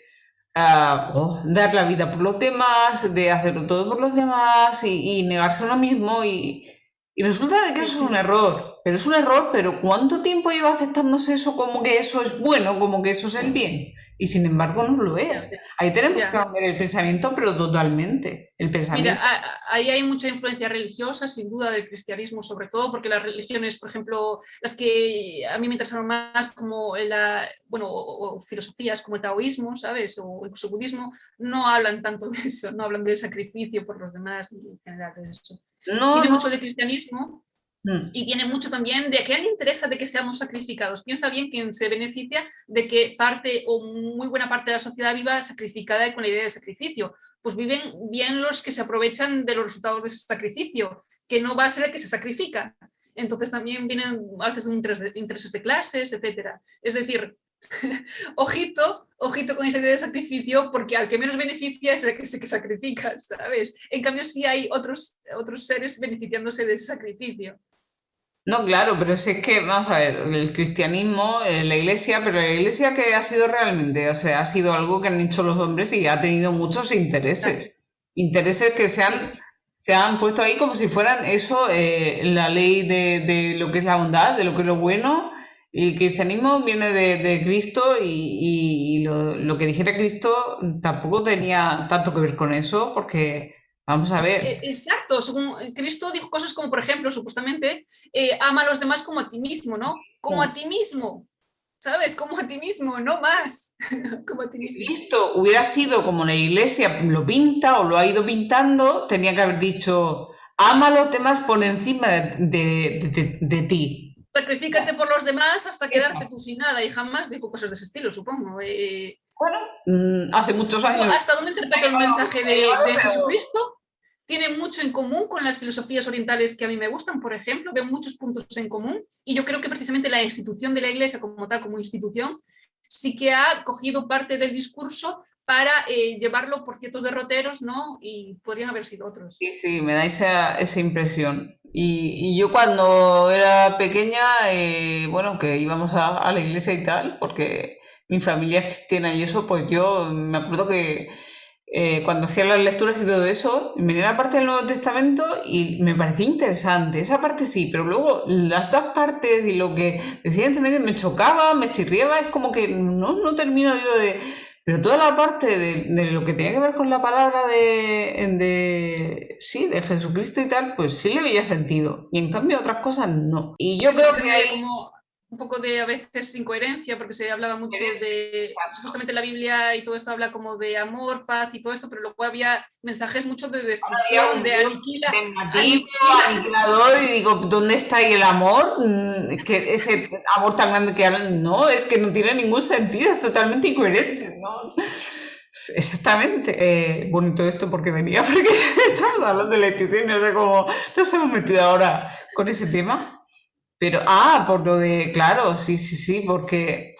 dar la vida por los demás, de hacerlo todo por los demás y negarse a uno mismo y resulta de que Sí, eso es un error, pero ¿cuánto tiempo lleva aceptándose eso como que eso es bueno, como que eso es el bien? Y sin embargo no lo es. ya, Ahí tenemos que ya. cambiar el pensamiento, pero totalmente. El Mira, pensamiento. ahí hay mucha influencia religiosa, sin duda, del cristianismo, sobre todo, porque las religiones, por ejemplo, las que a mí me interesaron más, como bueno, o filosofías como el taoísmo, ¿sabes? O incluso budismo, no hablan tanto de eso, no hablan del sacrificio por los demás, ni en general de eso. No, Viene no. mucho del cristianismo Mm. y viene mucho también de que a él le interesa de que seamos sacrificados. Piensa bien quien se beneficia de que parte o muy buena parte de la sociedad viva sacrificada y con la idea de sacrificio. Pues viven bien los que se aprovechan de los resultados de ese sacrificio, que no va a ser el que se sacrifica. Entonces también vienen a veces intereses de clases, etcétera. Es decir, ojito, ojito con esa idea de sacrificio, porque al que menos beneficia es el que se sacrifica, ¿sabes? En cambio, sí hay otros seres beneficiándose de ese sacrificio. No, claro, pero si es que, vamos a ver, el cristianismo, la iglesia, pero la iglesia que ha sido realmente, o sea, ha sido algo que han hecho los hombres y ha tenido muchos intereses. Exacto. Intereses que Sí, se han puesto ahí como si fueran eso, la ley de lo que es la bondad, de lo que es lo bueno. Y el cristianismo viene de Cristo y lo que dijera Cristo tampoco tenía tanto que ver con eso, porque, vamos a ver. exacto. Según Cristo dijo cosas como, por ejemplo, supuestamente, ama a los demás como a ti mismo, ¿no? Como a ti mismo. ¿sabes? Como a ti mismo, no más, como a ti mismo. Esto hubiera sido como la iglesia lo pinta o lo ha ido pintando, tenía que haber dicho, ama a los demás por encima de ti. Sacrifícate por los demás hasta quedarte Esa. tú sin nada y jamás dijo cosas de ese estilo, supongo. Bueno, hace muchos Yo años. hasta donde interpreto el mensaje de Jesucristo, tiene mucho en común con las filosofías orientales que a mí me gustan, por ejemplo, veo muchos puntos en común y yo creo que precisamente la institución de la Iglesia como tal, como institución, sí que ha cogido parte del discurso para llevarlo por ciertos derroteros, ¿no? Y podrían haber sido otros. Sí, sí, me da esa impresión. Y yo cuando era pequeña, bueno, que íbamos a la iglesia y tal, porque mi familia es cristiana y eso, pues yo me acuerdo que cuando hacía las lecturas y todo eso, me venía la parte del Nuevo Testamento y me parecía interesante. Esa parte sí, pero luego las dos partes y lo que decía entre medio me chocaba, me chirriaba, es como que no termino yo de... Pero toda la parte de lo que tenía que ver con la palabra sí, de Jesucristo y tal, pues sí le veía sentido. Y en cambio otras cosas no. Y yo Sí, creo porque que también había ahí... como un poco de a veces incoherencia, porque se hablaba mucho de, Exacto. supuestamente la Biblia y todo esto habla como de amor, paz y todo esto, pero luego había mensajes mucho de Había destrucción, un de Dios aniquila, vengativo, aniquila. aniquilador, y digo, ¿dónde está ahí el amor? Que ese amor tan grande que hablan, no, es que no tiene ningún sentido, es totalmente incoherente, ¿no? Exactamente. Bueno, y todo esto porque venía, porque estamos hablando de la institución, no sé cómo nos hemos metido ahora con ese tema. Pero, por lo de, claro, sí, sí, sí, porque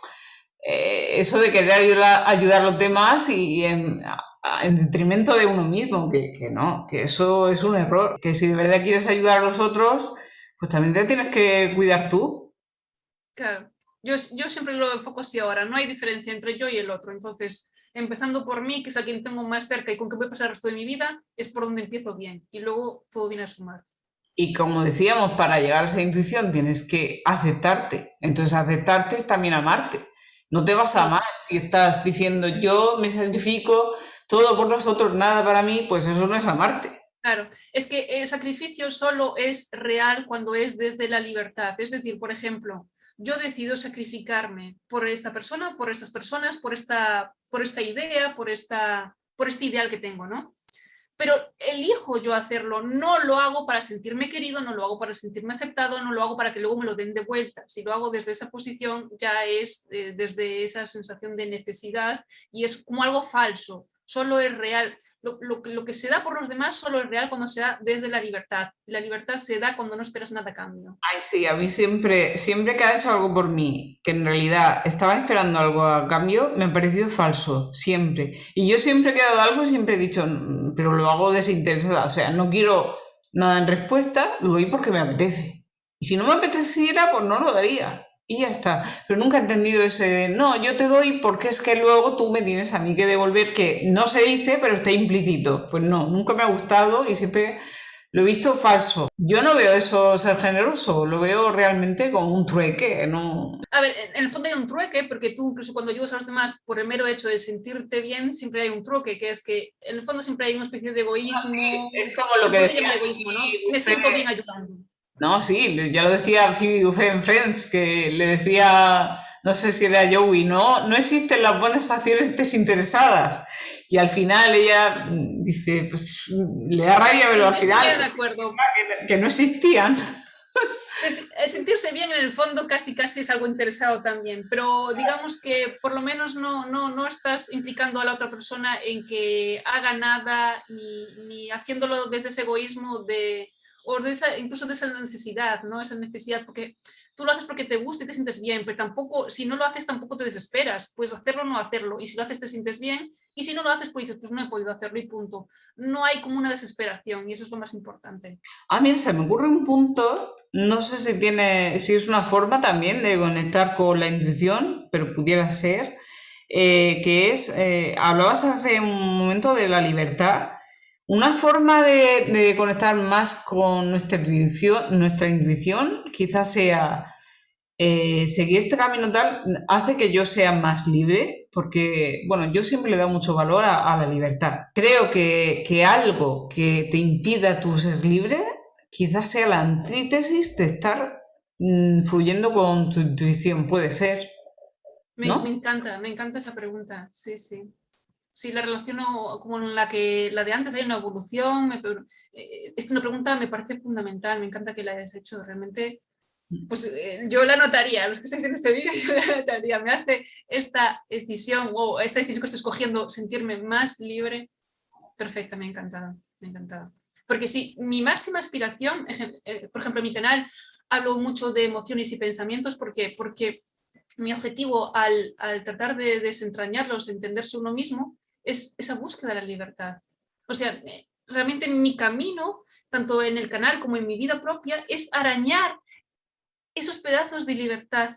eso de querer ayudar a los demás y en detrimento de uno mismo, que no, que eso es un error, que si de verdad quieres ayudar a los otros, pues también te tienes que cuidar tú. Claro, yo siempre lo enfoco así ahora, no hay diferencia entre yo y el otro, entonces, empezando por mí, que es a quien tengo más cerca y con que voy a pasar el resto de mi vida, es por donde empiezo bien, y luego todo viene a sumar. Y como decíamos, para llegar a esa intuición tienes que aceptarte. Entonces aceptarte es también amarte. No te vas a Sí, amar si estás diciendo yo me sacrifico, todo por los otros, nada para mí, pues eso no es amarte. claro, es que el sacrificio solo es real cuando es desde la libertad. Es decir, por ejemplo, yo decido sacrificarme por esta persona, por estas personas, por esta idea, por este ideal que tengo, ¿no? Pero elijo yo hacerlo, no lo hago para sentirme querido, no lo hago para sentirme aceptado, no lo hago para que luego me lo den de vuelta. Si lo hago desde esa posición, ya es desde esa sensación de necesidad y es como algo falso, solo es real. Lo que se da por los demás solo es real cuando se da desde la libertad. La libertad se da cuando no esperas nada a cambio. Ay, sí, a mí siempre que ha hecho algo por mí, que en realidad estaba esperando algo a cambio, me ha parecido falso, siempre. Y yo siempre he quedado algo y siempre he dicho, pero lo hago desinteresada, o sea, no quiero nada en respuesta, lo doy porque me apetece. Y si no me apeteciera, pues no lo daría. Y ya está. Pero nunca he entendido ese, no, yo te doy porque es que luego tú me tienes a mí que devolver, que no se dice, pero está implícito. Pues no, nunca me ha gustado y siempre lo he visto falso. Yo no veo eso ser generoso, lo veo realmente como un trueque, no. A ver, en el fondo hay un trueque, porque tú incluso cuando ayudas a los demás por el mero hecho de sentirte bien, siempre hay un trueque, que es que en el fondo siempre hay una especie de Sí, egoísmo, es como lo se que puede decía llamar egoísmo, ¿no? aquí Me usted. siento bien ayudando. No, sí, ya lo decía Phoebe Buffet en Friends, que le decía, no sé si era Joey, no existen las buenas acciones desinteresadas. Y al final ella dice, pues le da rabia, Sí, pero al estoy final de acuerdo. que no existían. El sentirse bien en el fondo casi casi es algo interesado también, pero digamos que por lo menos no estás implicando a la otra persona en que haga nada ni haciéndolo desde ese egoísmo o de esa, incluso de esa necesidad, ¿no? Esa necesidad, porque tú lo haces porque te gusta y te sientes bien, pero tampoco, si no lo haces tampoco te desesperas, puedes hacerlo o no hacerlo, y si lo haces te sientes bien, y si no lo haces pues dices, pues no he podido hacerlo y punto. No hay como una desesperación y eso es lo más importante. Mira, se me ocurre un punto, no sé si es una forma también de conectar con la intuición, pero pudiera ser, que es, hablabas hace un momento de la libertad, una forma de conectar más con nuestra intuición quizás sea seguir este camino tal, hace que yo sea más libre, porque, bueno, yo siempre le he dado mucho valor a la libertad. Creo que algo que te impida tu ser libre, quizás sea la antítesis de estar fluyendo con tu intuición, puede ser. ¿no? Me encanta esa pregunta, sí, sí. Sí, la relaciono con la de antes, hay una evolución. Es una pregunta me parece fundamental, me encanta que la hayas hecho. Realmente, pues yo la anotaría, los que estáis viendo este vídeo, yo la anotaría. Me hace esta decisión o esta decisión que estoy escogiendo sentirme más libre. Perfecta, me ha encantado, me ha encantado. Porque sí, mi máxima aspiración, por ejemplo, en mi canal hablo mucho de emociones y pensamientos, porque mi objetivo al tratar de desentrañarlos, entenderse uno mismo, es esa búsqueda de la libertad. O sea, realmente mi camino, tanto en el canal como en mi vida propia, es arañar esos pedazos de libertad.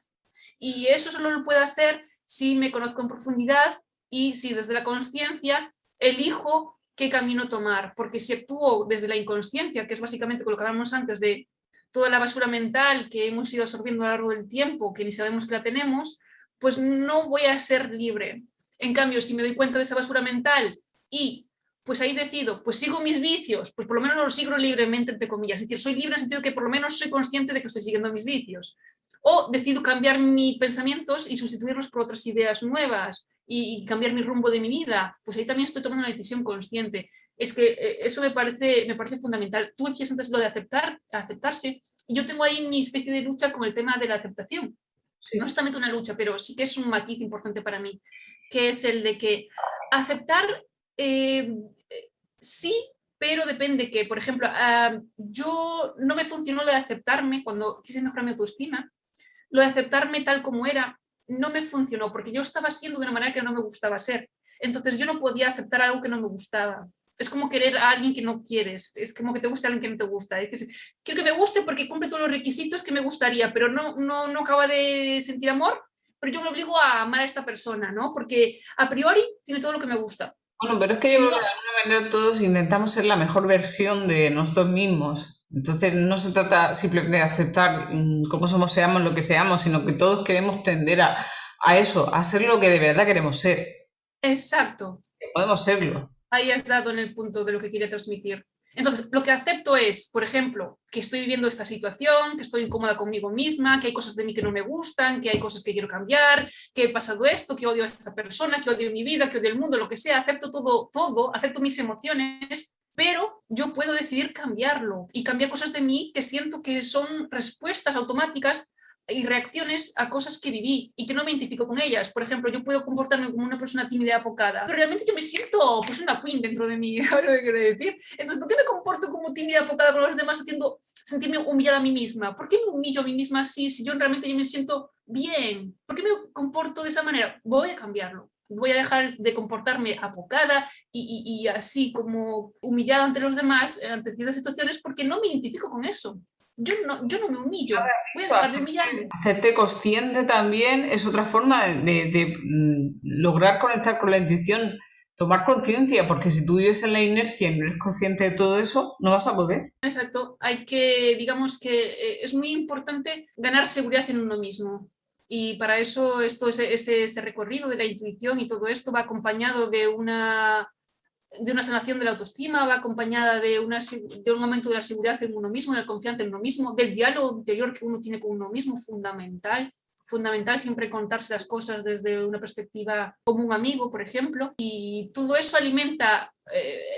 Y eso solo lo puedo hacer si me conozco en profundidad y si desde la conciencia elijo qué camino tomar. Porque si actúo desde la inconsciencia, que es básicamente lo que hablábamos antes de toda la basura mental que hemos ido absorbiendo a lo largo del tiempo, que ni sabemos que la tenemos, pues no voy a ser libre. En cambio, si me doy cuenta de esa basura mental y pues ahí decido, pues sigo mis vicios, pues por lo menos los sigo libremente, entre comillas. Es decir, soy libre en el sentido que por lo menos soy consciente de que estoy siguiendo mis vicios. O decido cambiar mis pensamientos y sustituirlos por otras ideas nuevas y cambiar mi rumbo de mi vida. Pues ahí también estoy tomando una decisión consciente. Es que eso me parece fundamental. Tú decías antes lo de aceptarse. Yo tengo ahí mi especie de lucha con el tema de la aceptación. No es Sí. también una lucha, pero sí que es un matiz importante para mí, que es el de que aceptar eh, sí, pero depende que, por ejemplo, yo no me funcionó lo de aceptarme cuando quise mejorar mi autoestima, lo de aceptarme tal como era, no me funcionó porque yo estaba siendo de una manera que no me gustaba ser. Entonces yo no podía aceptar algo que no me gustaba. Es como querer a alguien que no quieres, es como que te guste a alguien que no te gusta. Es que quiero que me guste porque cumple todos los requisitos que me gustaría, pero no acaba de sentir amor, pero yo me obligo a amar a esta persona, ¿no? Porque a priori tiene todo lo que me gusta. Bueno, pero es que yo Si creo no, que de alguna manera todos intentamos ser la mejor versión de nosotros mismos. Entonces no se trata simplemente de aceptar cómo somos, seamos lo que seamos, sino que todos queremos tender a eso, a ser lo que de verdad queremos ser. exacto, Que podemos serlo. ahí has dado en el punto de lo que quería transmitir. Entonces, lo que acepto es, por ejemplo, que estoy viviendo esta situación, que estoy incómoda conmigo misma, que hay cosas de mí que no me gustan, que hay cosas que quiero cambiar, que he pasado esto, que odio a esta persona, que odio mi vida, que odio el mundo, lo que sea. Acepto todo, acepto mis emociones, pero yo puedo decidir cambiarlo y cambiar cosas de mí que siento que son respuestas automáticas y reacciones a cosas que viví y que no me identifico con ellas. Por ejemplo, yo puedo comportarme como una persona tímida y apocada, pero realmente yo me siento pues una queen dentro de mí, ahora lo que quiero decir. Entonces, ¿por qué me comporto como tímida y apocada con los demás haciendo sentirme humillada a mí misma? ¿Por qué me humillo a mí misma así si yo realmente yo me siento bien? ¿Por qué me comporto de esa manera? Voy a cambiarlo. Voy a dejar de comportarme apocada y así como humillada ante los demás, ante ciertas situaciones, porque no me identifico con eso. Yo no me humillo, voy a Eso, dejar de humillarme. hacerte consciente también es otra forma de lograr conectar con la intuición, tomar conciencia, porque si tú vives en la inercia y no eres consciente de todo eso, no vas a poder. Exacto, hay que, digamos que es muy importante ganar seguridad en uno mismo. Y para eso este recorrido de la intuición y todo esto va acompañado de una sanación de la autoestima, va acompañada de un aumento de la seguridad en uno mismo, de la confianza en uno mismo, del diálogo interior que uno tiene con uno mismo, fundamental. Fundamental siempre contarse las cosas desde una perspectiva como un amigo, por ejemplo, y todo eso alimenta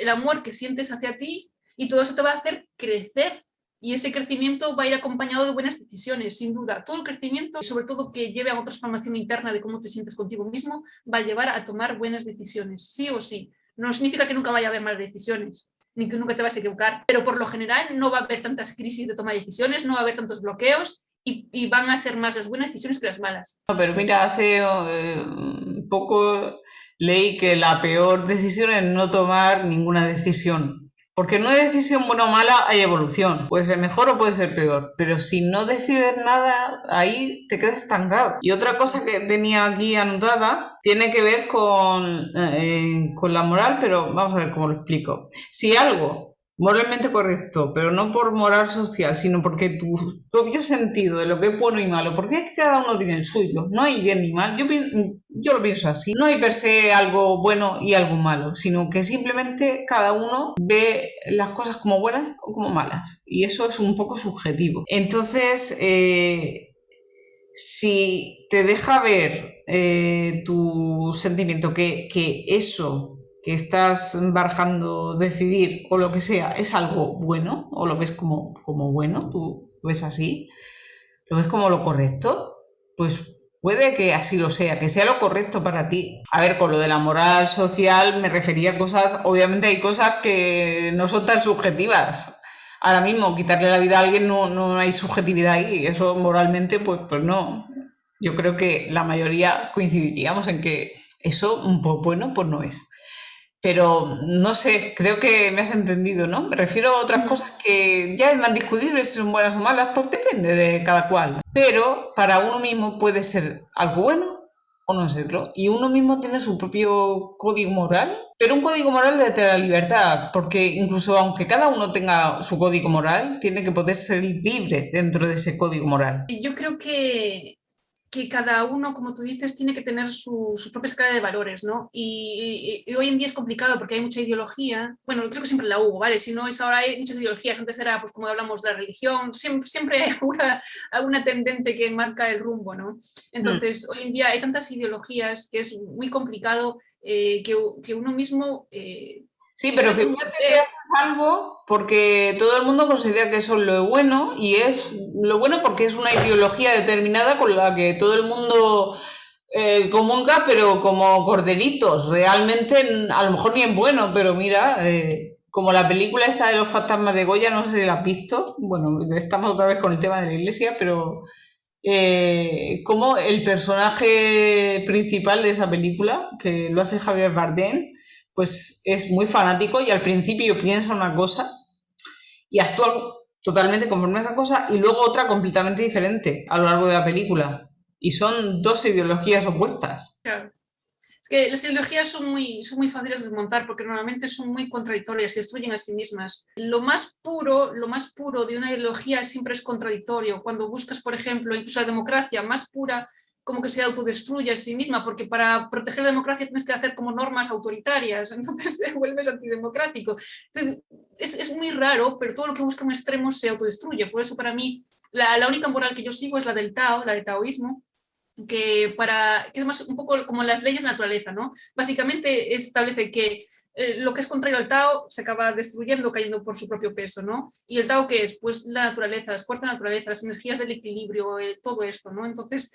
el amor que sientes hacia ti y todo eso te va a hacer crecer y ese crecimiento va a ir acompañado de buenas decisiones, sin duda. Todo el crecimiento, sobre todo que lleve a una transformación interna de cómo te sientes contigo mismo, va a llevar a tomar buenas decisiones, sí o sí. No significa que nunca vaya a haber malas decisiones, ni que nunca te vas a equivocar, pero por lo general no va a haber tantas crisis de toma de decisiones, no va a haber tantos bloqueos y van a ser más las buenas decisiones que las malas. No, pero mira, hace poco leí que la peor decisión es no tomar ninguna decisión. Porque no hay decisión buena o mala, hay evolución. Puede ser mejor o puede ser peor. Pero si no decides nada, ahí te quedas estancado. Y otra cosa que tenía aquí anotada tiene que ver con la moral, pero vamos a ver cómo lo explico. Si algo moralmente correcto, pero no por moral social, sino porque tu propio sentido de lo que es bueno y malo, porque es que cada uno tiene el suyo, no hay bien ni mal, yo lo pienso así, no hay per se algo bueno y algo malo, sino que simplemente cada uno ve las cosas como buenas o como malas, y eso es un poco subjetivo. Entonces, si te deja ver tu sentimiento, que eso que estás barajando decidir o lo que sea es algo bueno, o lo ves como bueno, tú lo ves así, lo ves como lo correcto, pues puede que así lo sea, que sea lo correcto para ti. A ver, con lo de la moral social me refería a cosas, obviamente hay cosas que no son tan subjetivas. Ahora mismo, quitarle la vida a alguien no hay subjetividad ahí, eso moralmente, pues no. Yo creo que la mayoría coincidiríamos en que eso, pues bueno, pues no es. Pero no sé, creo que me has entendido, ¿no? Me refiero a otras Ujú. cosas que ya es más discutible si son buenas o malas, pues depende de cada cual. Pero para uno mismo puede ser algo bueno o no serlo. Y uno mismo tiene su propio código moral, pero un código moral desde la libertad, porque incluso aunque cada uno tenga su código moral, tiene que poder ser libre dentro de ese código moral. Yo creo que cada uno, como tú dices, tiene que tener su propia escala de valores, ¿no? Y hoy en día es complicado porque hay mucha ideología. Bueno, creo que siempre la hubo, ¿vale? Si no es ahora, hay muchas ideologías. Antes era, pues como hablamos de la religión, siempre hay alguna tendente que marca el rumbo, ¿no? Mm. Entonces, hoy en día hay tantas ideologías que es muy complicado que uno mismo Sí, pero puede fíjate que convencer. haces algo porque todo el mundo considera que eso es lo bueno y es lo bueno porque es una ideología determinada con la que todo el mundo comulga, pero como corderitos. Realmente, a lo mejor ni es bueno, pero mira, como la película esta de los fantasmas de Goya, no sé si la has visto. Bueno, estamos otra vez con el tema de la iglesia, pero como el personaje principal de esa película, que lo hace Javier Bardem, pues es muy fanático y al principio piensa una cosa y actúa totalmente conforme a esa cosa y luego otra completamente diferente a lo largo de la película. Y son dos ideologías opuestas. Claro. Es que las ideologías son muy fáciles de desmontar porque normalmente son muy contradictorias y destruyen a sí mismas. Lo más puro de una ideología siempre es contradictorio. Cuando buscas, por ejemplo, incluso la democracia más pura, como que se autodestruye a sí misma, porque para proteger la democracia tienes que hacer como normas autoritarias, entonces te vuelves antidemocrático. Entonces, es muy raro, pero todo lo que busca un extremo se autodestruye. Por eso para mí la única moral que yo sigo es la del Tao, la del taoísmo, que es más un poco como las leyes de naturaleza, ¿no? Básicamente establece que lo que es contrario al Tao se acaba destruyendo, cayendo por su propio peso, ¿no? ¿Y el Tao qué es? Pues la naturaleza, las fuerzas de la naturaleza, las energías del equilibrio, todo esto, ¿no? Entonces,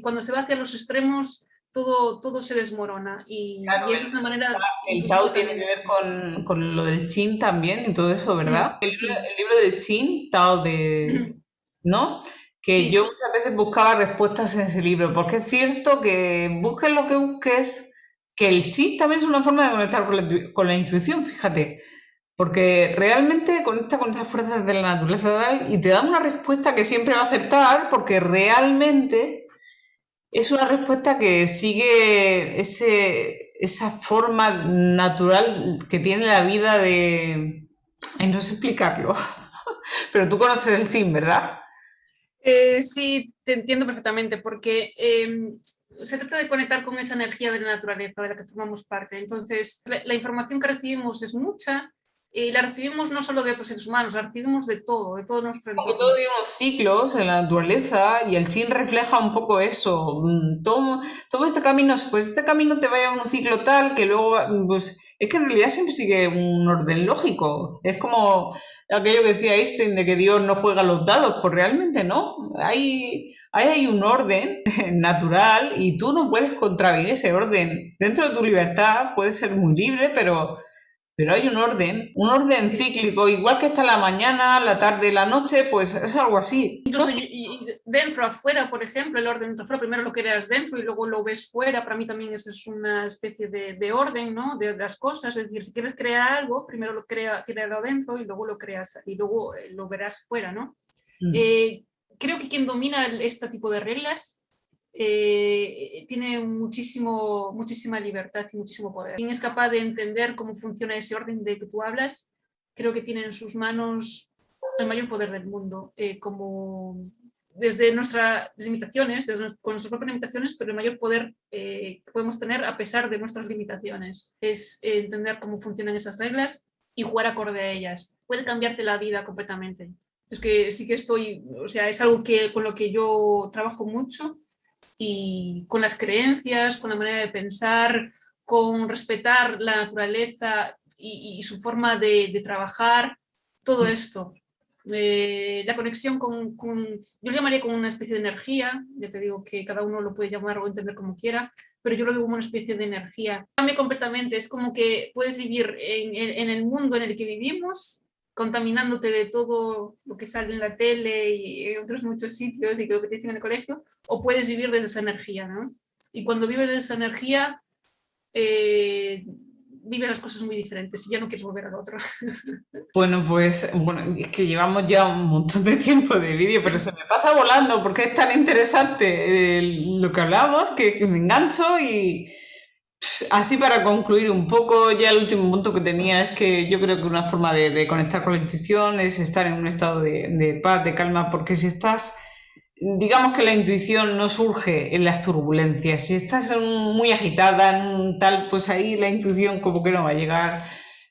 cuando se va hacia los extremos, todo se desmorona Claro, y esa es una manera el difícil Tao tiene también que de... ver con lo del Qin también y todo eso, ¿verdad? Sí, El libro del Qin, Tao de, ¿no? Que yo sí, muchas veces buscaba respuestas en ese libro, porque es cierto que busques lo que busques, que el Qin también es una forma de conectar con la intuición, fíjate, porque realmente conecta con esas fuerzas de la naturaleza y te da una respuesta que siempre va a aceptar, porque realmente es una respuesta que sigue esa forma natural que tiene la vida de... Ay, no sé explicarlo. Pero tú conoces el Qin, ¿verdad? Sí, te entiendo perfectamente, porque se trata de conectar con esa energía de la naturaleza de la que formamos parte. Entonces, la información que recibimos es mucha y la recibimos no solo de otros seres humanos, la recibimos de todo nuestro Porque todo entorno. tiene unos ciclos en la naturaleza y el Qin refleja un poco eso. Todo este camino, pues este camino te vaya a un ciclo tal que luego, pues es que en realidad siempre sigue un orden lógico. Es como aquello que decía Einstein de que Dios no juega los dados, pues realmente no. Hay un orden natural y tú no puedes contravenir ese orden. Dentro de tu libertad puedes ser muy libre, pero hay un orden Sí. cíclico, igual que está la mañana, la tarde, la noche, pues es algo así. Incluso dentro, afuera, por ejemplo, el orden dentro, afuera, primero lo creas dentro y luego lo ves fuera. Para mí también eso es una especie de orden, ¿no? De las cosas. Es decir, si quieres crear algo, primero créalo dentro y luego lo creas y luego lo verás fuera, ¿no? Mm. Eh, Creo que quien domina este tipo de reglas tiene muchísima libertad y muchísimo poder. Quien es capaz de entender cómo funciona ese orden de que tú hablas, creo que tiene en sus manos el mayor poder del mundo, como desde nuestras limitaciones, con nuestras propias limitaciones, pero el mayor poder que podemos tener a pesar de nuestras limitaciones es entender cómo funcionan esas reglas y jugar acorde a ellas. Puede cambiarte la vida completamente. Es que sí que estoy, o sea, es algo con lo que yo trabajo mucho y con las creencias, con la manera de pensar, con respetar la naturaleza y su forma de trabajar, todo esto. La conexión yo lo llamaría como una especie de energía, ya te digo que cada uno lo puede llamar o entender como quiera, pero yo lo veo como una especie de energía. Cambia completamente, es como que puedes vivir en el mundo en el que vivimos, contaminándote de todo lo que sale en la tele y en otros muchos sitios y lo que te dicen en el colegio, o puedes vivir desde esa energía, ¿no? Y cuando vives desde esa energía, vives las cosas muy diferentes y ya no quieres volver al otro. Bueno, pues bueno, es que llevamos ya un montón de tiempo de vídeo, pero se me pasa volando porque es tan interesante lo que hablamos que me engancho y así para concluir un poco, ya el último punto que tenía es que yo creo que una forma de conectar con la intuición es estar en un estado de paz, de calma, porque si estás, digamos que la intuición no surge en las turbulencias, si estás muy agitada, en un tal, pues ahí la intuición como que no va a llegar.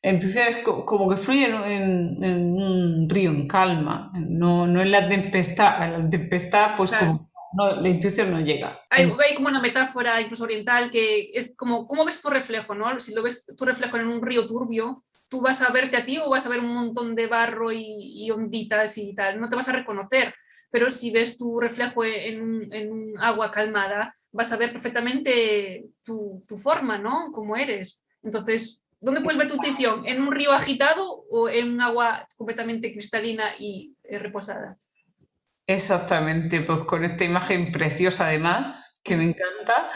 La intuición es como que fluye en un río en calma, no en la tempestad. En la tempestad, pues Claro. como no, la intuición no llega. Hay como una metáfora incluso oriental que es como, ¿cómo ves tu reflejo, no? Si lo ves tu reflejo en un río turbio, tú vas a verte a ti o vas a ver un montón de barro y onditas y tal, no te vas a reconocer, pero si ves tu reflejo en un agua calmada, vas a ver perfectamente tu forma, ¿no? Cómo eres. Entonces, ¿dónde puedes ver tu intuición? ¿En un río agitado o en un agua completamente cristalina y reposada? Exactamente, pues con esta imagen preciosa además, que me encanta,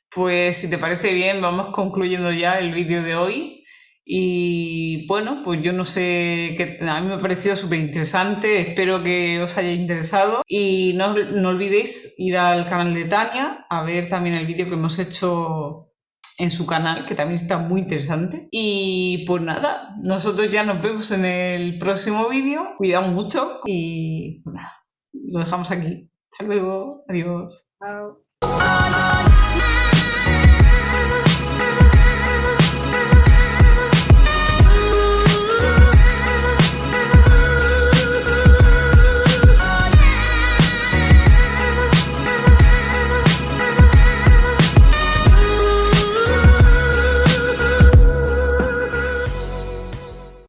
pues si te parece bien, vamos concluyendo ya el vídeo de hoy. Y bueno, pues yo no sé, que a mí me ha parecido súper interesante, espero que os haya interesado. Y no olvidéis ir al canal de Tania a ver también el vídeo que hemos hecho en su canal, que también está muy interesante. Y pues nada, nosotros ya nos vemos en el próximo vídeo, cuidado mucho y pues nada. Lo dejamos aquí. Hasta luego. Adiós. Wow.